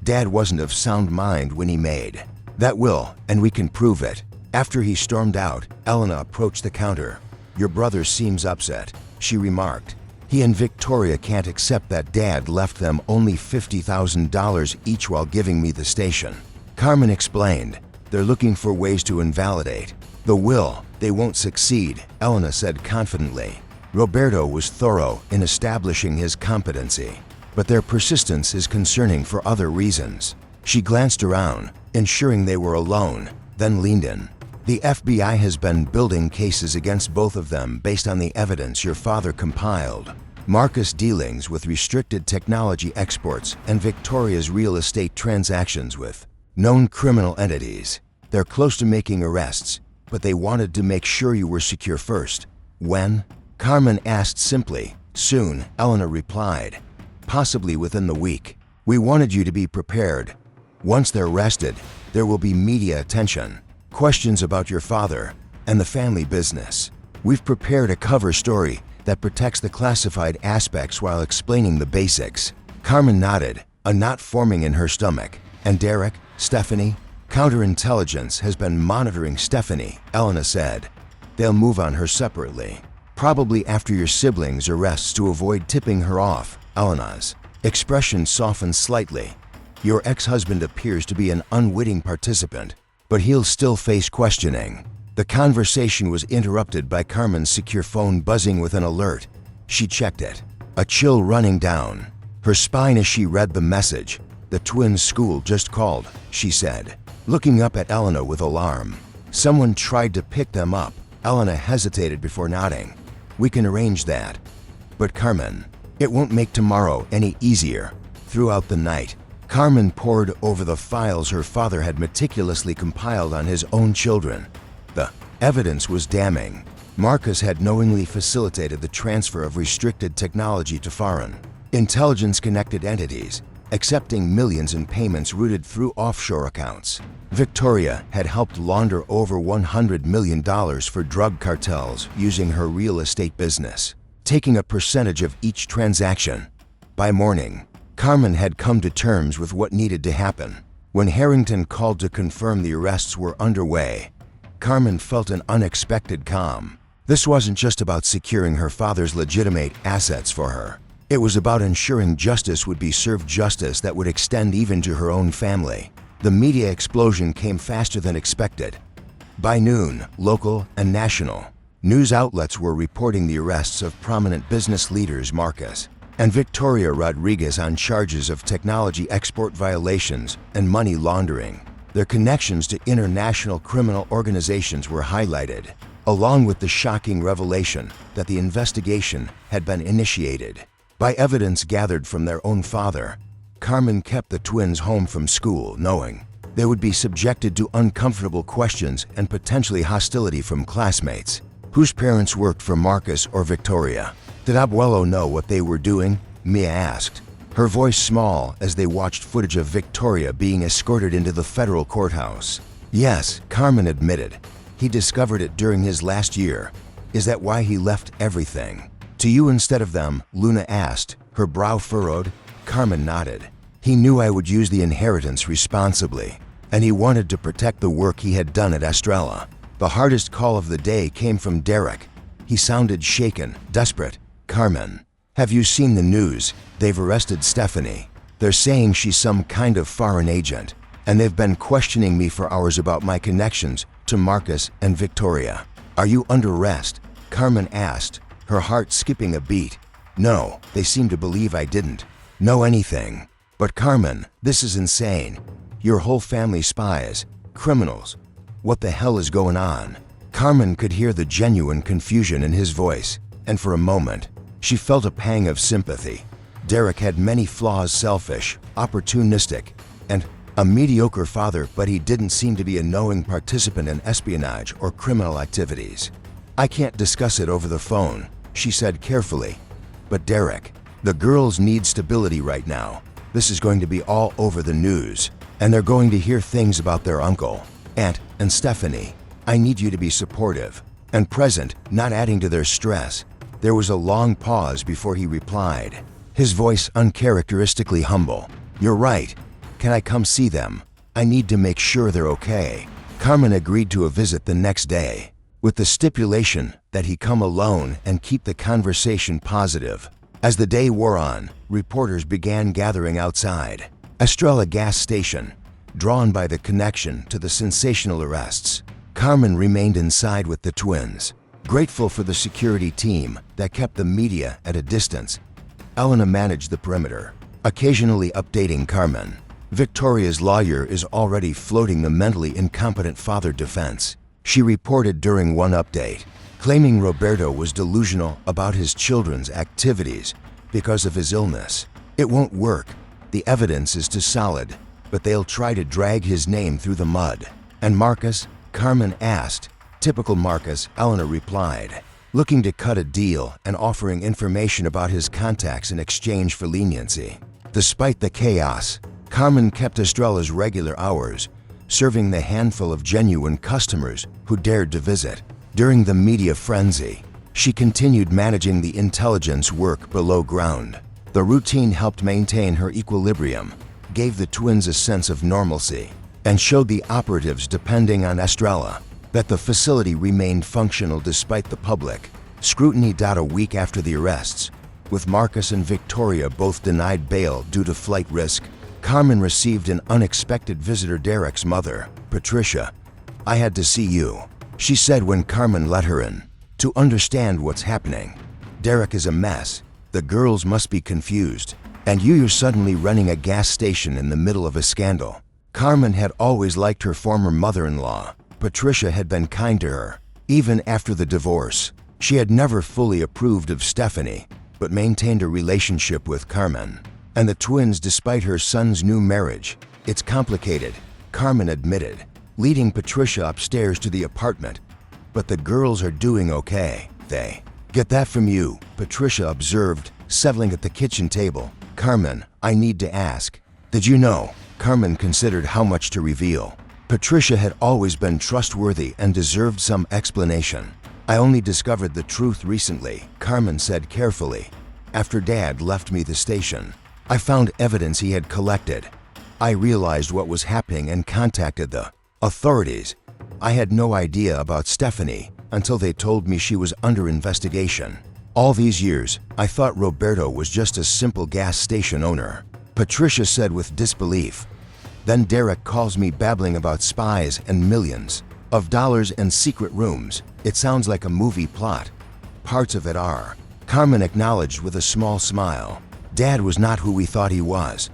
Dad wasn't of sound mind when he made that will, and we can prove it." After he stormed out, Elena approached the counter. "Your brother seems upset," she remarked. "He and Victoria can't accept that Dad left them only $50,000 each while giving me the station." Carmen explained. "They're looking for ways to invalidate the will. They won't succeed," Elena said confidently. Roberto was thorough in establishing his competency, but their persistence is concerning for other reasons. She glanced around, ensuring they were alone, then leaned in. "The FBI has been building cases against both of them based on the evidence your father compiled. Marcus' dealings with restricted technology exports and Victoria's real estate transactions with known criminal entities. They're close to making arrests, but they wanted to make sure you were secure first." "When?" Carmen asked simply. Soon, Elena replied. Possibly within the week. We wanted you to be prepared. Once they're arrested, there will be media attention, questions about your father, and the family business. We've prepared a cover story that protects the classified aspects while explaining the basics. Carmen nodded, a knot forming in her stomach. And Derek, Stephanie? Counterintelligence has been monitoring Stephanie, Elena said. They'll move on her separately. Probably after your siblings' arrests to avoid tipping her off. Elena's expression softened slightly. Your ex-husband appears to be an unwitting participant, but he'll still face questioning. The conversation was interrupted by Carmen's secure phone buzzing with an alert. She checked it, a chill running down her spine as she read the message. The twins' school just called, she said, looking up at Elena with alarm. Someone tried to pick them up. Elena hesitated before nodding. We can arrange that. But Carmen, it won't make tomorrow any easier. Throughout the night, Carmen pored over the files her father had meticulously compiled on his own children. The evidence was damning. Marcus had knowingly facilitated the transfer of restricted technology to foreign, intelligence-connected entities, accepting millions in payments routed through offshore accounts. Victoria had helped launder over $100 million for drug cartels using her real estate business, taking a percentage of each transaction. By morning, Carmen had come to terms with what needed to happen. When Harrington called to confirm the arrests were underway, Carmen felt an unexpected calm. This wasn't just about securing her father's legitimate assets for her. It was about ensuring justice would be served, justice that would extend even to her own family. The media explosion came faster than expected. By noon, local and national news outlets were reporting the arrests of prominent business leaders Marcus and Victoria Rodriguez on charges of technology export violations and money laundering. Their connections to international criminal organizations were highlighted, along with the shocking revelation that the investigation had been initiated by evidence gathered from their own father. Carmen kept the twins home from school, knowing they would be subjected to uncomfortable questions and potentially hostility from classmates whose parents worked for Marcus or Victoria. Did Abuelo know what they were doing? Mia asked, her voice small as they watched footage of Victoria being escorted into the federal courthouse. Yes, Carmen admitted. He discovered it during his last year. Is that why he left everything to you instead of them? Luna asked, her brow furrowed. Carmen nodded. He knew I would use the inheritance responsibly, and he wanted to protect the work he had done at Estrella. The hardest call of the day came from Derek. He sounded shaken, desperate. Carmen, have you seen the news? They've arrested Stephanie. They're saying she's some kind of foreign agent, and they've been questioning me for hours about my connections to Marcus and Victoria. Are you under arrest? Carmen asked, her heart skipping a beat. No, they seem to believe I didn't know anything. But Carmen, this is insane. Your whole family spies, criminals. What the hell is going on? Carmen could hear the genuine confusion in his voice, and for a moment, she felt a pang of sympathy. Derek had many flaws, selfish, opportunistic, and a mediocre father, but he didn't seem to be a knowing participant in espionage or criminal activities. I can't discuss it over the phone, she said carefully. But Derek, the girls need stability right now. This is going to be all over the news, and they're going to hear things about their uncle, aunt, and Stephanie. I need you to be supportive and present, not adding to their stress. There was a long pause before he replied, his voice uncharacteristically humble. You're right. Can I come see them? I need to make sure they're okay. Carmen agreed to a visit the next day, with the stipulation that he come alone and keep the conversation positive. As the day wore on, reporters began gathering outside Estrella gas station, drawn by the connection to the sensational arrests. Carmen remained inside with the twins, grateful for the security team that kept the media at a distance. Elena managed the perimeter, occasionally updating Carmen. Victoria's lawyer is already floating the mentally incompetent father defense, she reported during one update, claiming Roberto was delusional about his children's activities because of his illness. It won't work. The evidence is too solid, but they'll try to drag his name through the mud. And Marcus? Carmen asked. Typical Marcus, Elena replied. looking to cut a deal and offering information about his contacts in exchange for leniency. Despite the chaos, Carmen kept Estrella's regular hours, serving the handful of genuine customers who dared to visit. During the media frenzy, she continued managing the intelligence work below ground. The routine helped maintain her equilibrium, gave the twins a sense of normalcy, and showed the operatives depending on Estrella that the facility remained functional despite the public scrutiny. A week after the arrests, with Marcus and Victoria both denied bail due to flight risk, Carmen received an unexpected visitor. Derek's mother, Patricia. "I had to see you," she said when Carmen let her in, "to understand what's happening. Derek is a mess. The girls must be confused. And you're suddenly running a gas station in the middle of a scandal." Carmen had always liked her former mother-in-law. Patricia had been kind to her. Even after the divorce, she had never fully approved of Stephanie, but maintained a relationship with Carmen. And the twins, despite her son's new marriage. "It's complicated," Carmen admitted, leading Patricia upstairs to the apartment. "But the girls are doing okay. They get that from you," Patricia observed, settling at the kitchen table. "Carmen, I need to ask. Did you know?" Carmen considered how much to reveal. Patricia had always been trustworthy and deserved some explanation. "I only discovered the truth recently," Carmen said carefully. "After Dad left me the station, I found evidence he had collected. I realized what was happening and contacted the authorities. I had no idea about Stephanie until they told me she was under investigation. All these years, I thought Roberto was just a simple gas station owner," Patricia said with disbelief. "Then Derek calls me babbling about spies and millions of dollars and secret rooms. It sounds like a movie plot." "Parts of it are," Carmen acknowledged with a small smile. "Dad was not who we thought he was.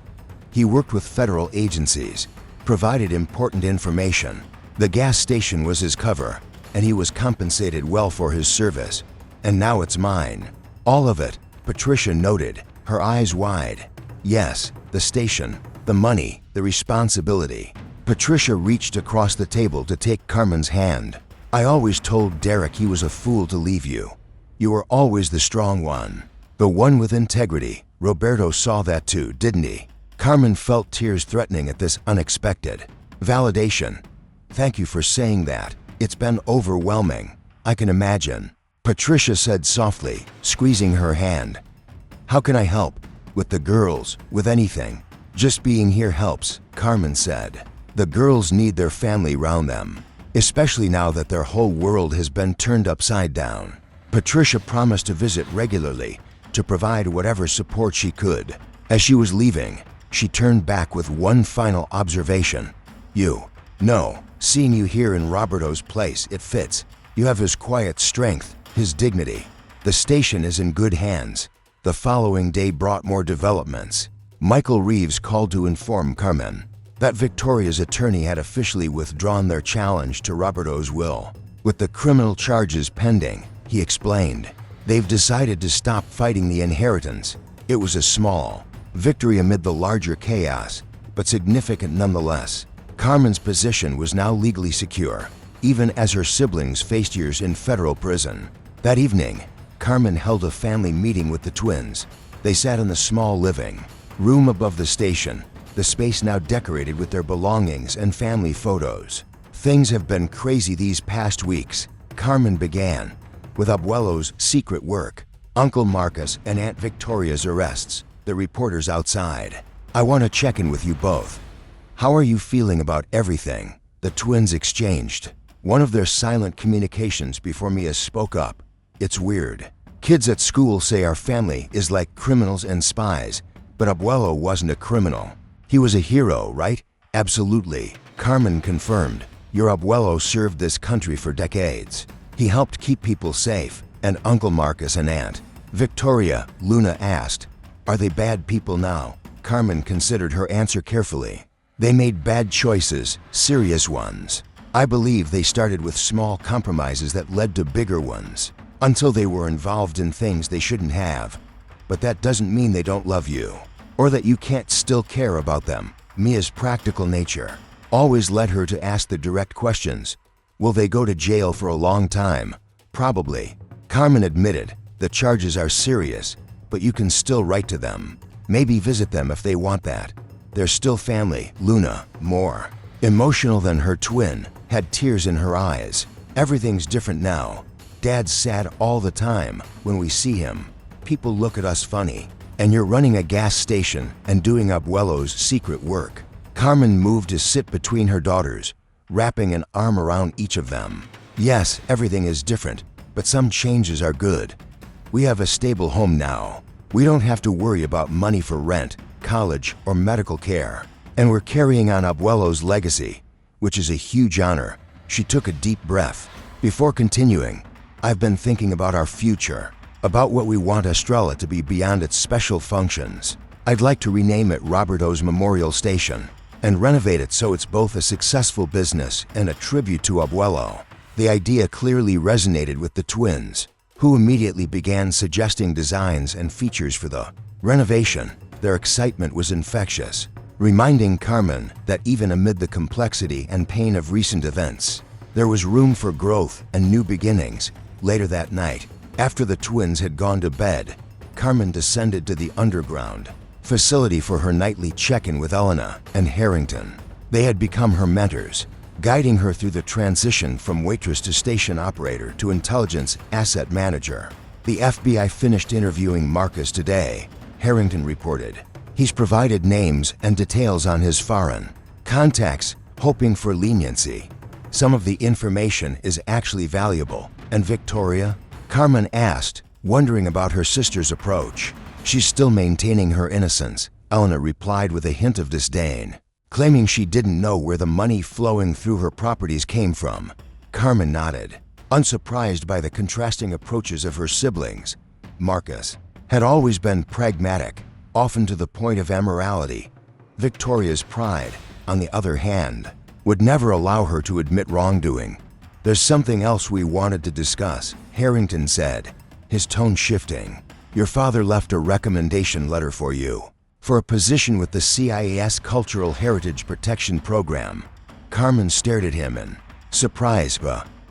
He worked with federal agencies, provided important information. The gas station was his cover, and he was compensated well for his service. And now it's mine. All of it," Patricia noted, her eyes wide. "Yes, the station, the money, the responsibility." Patricia reached across the table to take Carmen's hand. "I always told Derek he was a fool to leave you. You were always the strong one, the one with integrity. Roberto saw that too, didn't he?" Carmen felt tears threatening at this unexpected validation. "Thank you for saying that. It's been overwhelming. I can imagine," Patricia said softly, squeezing her hand. "How can I help? With the girls? With anything?" "Just being here helps," Carmen said. "The girls need their family around them, especially now that their whole world has been turned upside down." Patricia promised to visit regularly, to provide whatever support she could. As she was leaving, she turned back with one final observation. Seeing you here in Roberto's place, it fits. You have his quiet strength, his dignity. The station is in good hands." The following day brought more developments. Michael Reeves called to inform Carmen that Victoria's attorney had officially withdrawn their challenge to Roberto's will. With the criminal charges pending, he explained, they've decided to stop fighting the inheritance. It was a small victory amid the larger chaos, but significant nonetheless. Carmen's position was now legally secure, even as her siblings faced years in federal prison. That evening, Carmen held a family meeting with the twins. They sat in the small living room above the station, the space now decorated with their belongings and family photos. "Things have been crazy these past weeks," Carmen began, "with Abuelo's secret work, Uncle Marcus and Aunt Victoria's arrests, the reporters outside. I want to check in with you both. How are you feeling about everything?" The twins exchanged one of their silent communications before Mia spoke up. "It's weird. Kids at school say our family is like criminals and spies, but Abuelo wasn't a criminal. He was a hero, right?" "Absolutely," Carmen confirmed. "Your Abuelo served this country for decades. He helped keep people safe." "And Uncle Marcus and Aunt Victoria?" Luna asked. "Are they bad people now?" Carmen considered her answer carefully. "They made bad choices, serious ones. I believe they started with small compromises that led to bigger ones, until they were involved in things they shouldn't have. But that doesn't mean they don't love you, or that you can't still care about them." Mia's practical nature always led her to ask the direct questions. "Will they go to jail for a long time?" "Probably," Carmen admitted, "The charges are serious, but you can still write to them. Maybe visit them if they want that. They're still family." Luna, more emotional than her twin, had tears in her eyes. "Everything's different now. Dad's sad all the time. When we see him, people look at us funny. And you're running a gas station and doing Abuelo's secret work." Carmen moved to sit between her daughters, wrapping an arm around each of them. "Yes, everything is different, but some changes are good. We have a stable home now. We don't have to worry about money for rent, college, or medical care. And we're carrying on Abuelo's legacy, which is a huge honor." She took a deep breath. Before continuing, "I've been thinking about our future, about what we want Estrella to be beyond its special functions. I'd like to rename it Roberto's Memorial Station and renovate it so it's both a successful business and a tribute to Abuelo." The idea clearly resonated with the twins, who immediately began suggesting designs and features for the renovation. Their excitement was infectious, reminding Carmen that even amid the complexity and pain of recent events, there was room for growth and new beginnings. Later that night, after the twins had gone to bed, Carmen descended to the underground facility for her nightly check-in with Elena and Harrington. They had become her mentors, guiding her through the transition from waitress to station operator to intelligence asset manager. "The FBI finished interviewing Marcus today," Harrington reported. "He's provided names and details on his foreign contacts, hoping for leniency. Some of the information is actually valuable." "And Victoria?" Carmen asked, wondering about her sister's approach. "She's still maintaining her innocence," Elena replied with a hint of disdain, claiming she didn't know where the money flowing through her properties came from. Carmen nodded, unsurprised by the contrasting approaches of her siblings. Marcus had always been pragmatic, often to the point of immorality. Victoria's pride, on the other hand, would never allow her to admit wrongdoing. "There's something else we wanted to discuss," Harrington said, his tone shifting. "Your father left a recommendation letter for you, for a position with the CIA's Cultural Heritage Protection Program." Carmen stared at him in surprise.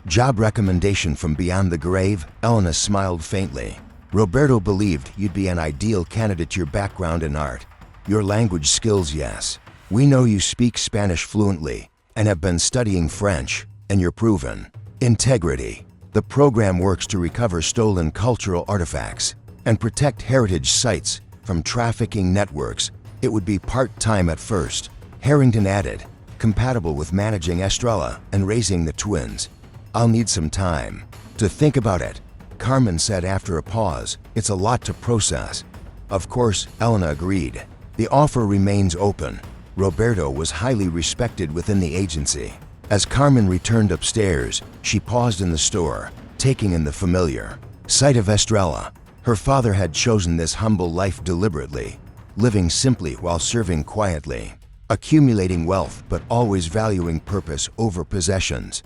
"Job recommendation from beyond the grave?" Elena smiled faintly. "Roberto believed you'd be an ideal candidate. Your background in art, your language skills, yes. We know you speak Spanish fluently and have been studying French, and your proven integrity. The program works to recover stolen cultural artifacts and protect heritage sites from trafficking networks. It would be part-time at first," Harrington added, "compatible with managing Estrella and raising the twins." "I'll need some time to think about it," Carmen said after a pause. "It's a lot to process." "Of course," Elena agreed. "The offer remains open." Roberto was highly respected within the agency. As Carmen returned upstairs, she paused in the store, taking in the familiar sight of Estrella. Her father had chosen this humble life deliberately, living simply while serving quietly, accumulating wealth but always valuing purpose over possessions.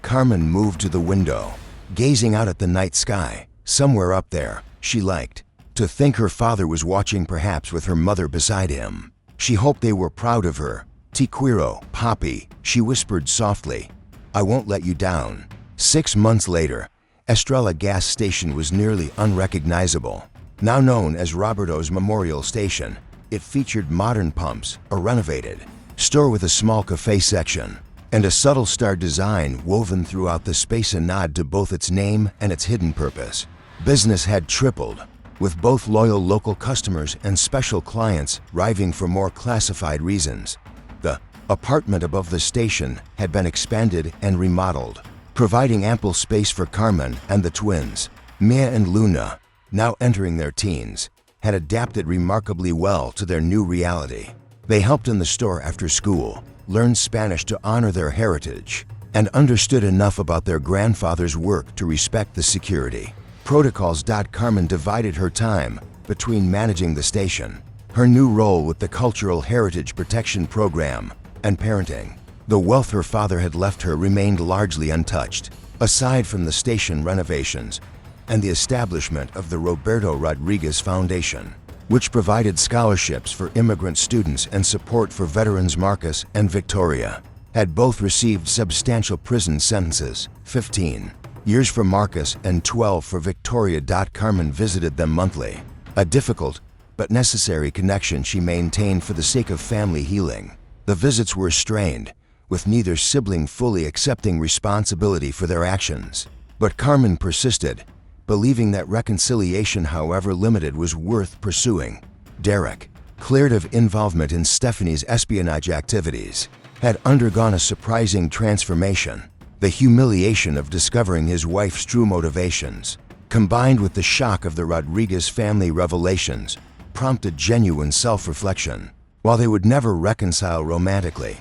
Carmen moved to the window, gazing out at the night sky. Somewhere up there, she liked to think her father was watching, perhaps with her mother beside him. She hoped they were proud of her. "Tiquiro, Papi," she whispered softly. "I won't let you down." 6 months later, Estrella gas station was nearly unrecognizable. Now known as Roberto's Memorial Station, it featured modern pumps, a renovated store with a small cafe section, and a subtle star design woven throughout the space, a nod to both its name and its hidden purpose. Business had tripled, with both loyal local customers and special clients arriving for more classified reasons. The apartment above the station had been expanded and remodeled, providing ample space for Carmen and the twins. Mia and Luna, now entering their teens, had adapted remarkably well to their new reality. They helped in the store after school, learned Spanish to honor their heritage, and understood enough about their grandfather's work to respect the security protocols. Carmen divided her time between managing the station, her new role with the Cultural Heritage Protection Program, and parenting. The wealth her father had left her remained largely untouched, aside from the station renovations and the establishment of the Roberto Rodriguez Foundation, which provided scholarships for immigrant students and support for veterans. Marcus and Victoria had both received substantial prison sentences, 15 years for Marcus and 12 for Victoria. Carmen visited them monthly, a difficult but necessary connection she maintained for the sake of family healing. The visits were strained, with neither sibling fully accepting responsibility for their actions. But Carmen persisted, believing that reconciliation, however limited, was worth pursuing. Derek, cleared of involvement in Stephanie's espionage activities, had undergone a surprising transformation. The humiliation of discovering his wife's true motivations, combined with the shock of the Rodriguez family revelations, prompted genuine self-reflection. While they would never reconcile romantically,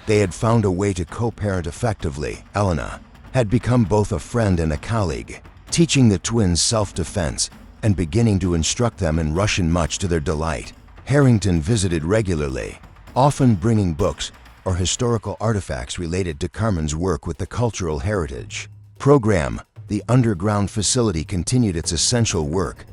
they had found a way to co-parent effectively. Elena had become both a friend and a colleague, teaching the twins self-defense and beginning to instruct them in Russian, much to their delight. Harrington visited regularly, often bringing books or historical artifacts related to Carmen's work with the Cultural Heritage Program. The underground facility continued its essential work.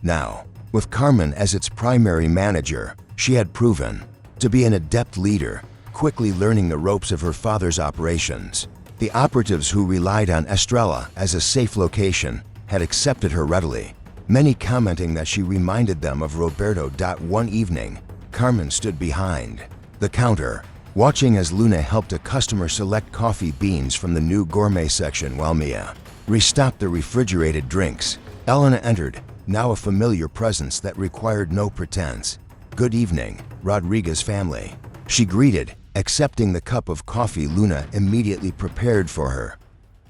Now, with Carmen as its primary manager, she had proven to be an adept leader, quickly learning the ropes of her father's operations. The operatives who relied on Estrella as a safe location had accepted her readily, many commenting that she reminded them of Roberto. One evening, Carmen stood behind the counter, watching as Luna helped a customer select coffee beans from the new gourmet section while Mia restocked the refrigerated drinks. Elena entered, now a familiar presence that required no pretense. "Good evening, Rodriguez family," she greeted, accepting the cup of coffee Luna immediately prepared for her.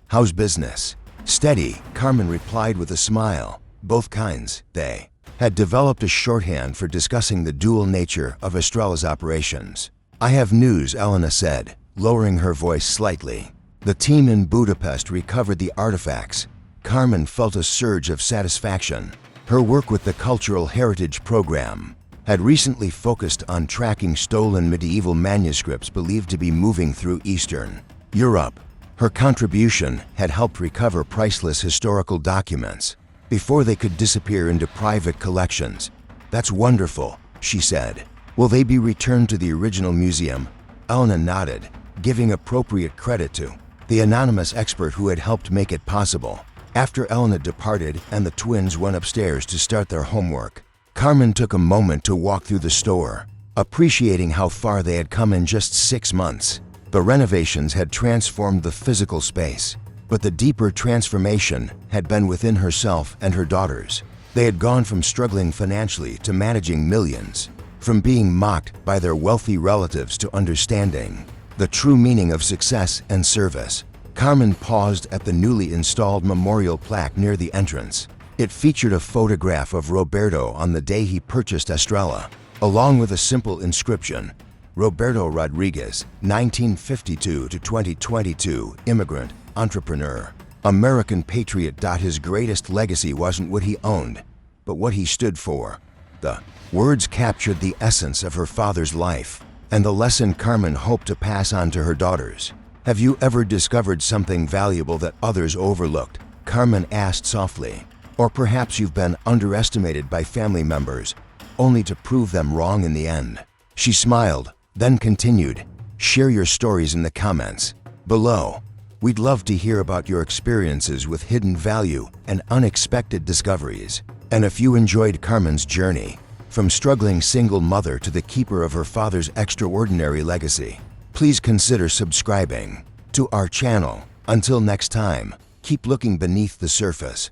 "How's business?" "Steady," Carmen replied with a smile. Both kinds. They had developed a shorthand for discussing the dual nature of Estrella's operations. "I have news," Elena said, lowering her voice slightly. The team in Budapest recovered the artifacts. Carmen felt a surge of satisfaction. Her work with the Cultural Heritage Program had recently focused on tracking stolen medieval manuscripts believed to be moving through Eastern Europe. Her contribution had helped recover priceless historical documents before they could disappear into private collections. "That's wonderful," she said. "Will they be returned to the original museum?" Elena nodded, giving appropriate credit to the anonymous expert who had helped make it possible. After Elena departed and the twins went upstairs to start their homework, Carmen took a moment to walk through the store, appreciating how far they had come in just 6 months. The renovations had transformed the physical space, but the deeper transformation had been within herself and her daughters. They had gone from struggling financially to managing millions, from being mocked by their wealthy relatives to understanding the true meaning of success and service. Carmen paused at the newly installed memorial plaque near the entrance. It featured a photograph of Roberto on the day he purchased Estrella, along with a simple inscription: Roberto Rodriguez, 1952 to 2022, immigrant, entrepreneur, American patriot. His greatest legacy wasn't what he owned, but what he stood for. The words captured the essence of her father's life and the lesson Carmen hoped to pass on to her daughters. "Have you ever discovered something valuable that others overlooked?" Carmen asked softly. "Or perhaps you've been underestimated by family members, only to prove them wrong in the end." She smiled, then continued, "Share your stories in the comments below. We'd love to hear about your experiences with hidden value and unexpected discoveries. And if you enjoyed Carmen's journey, from struggling single mother to the keeper of her father's extraordinary legacy, please consider subscribing to our channel. Until next time, keep looking beneath the surface.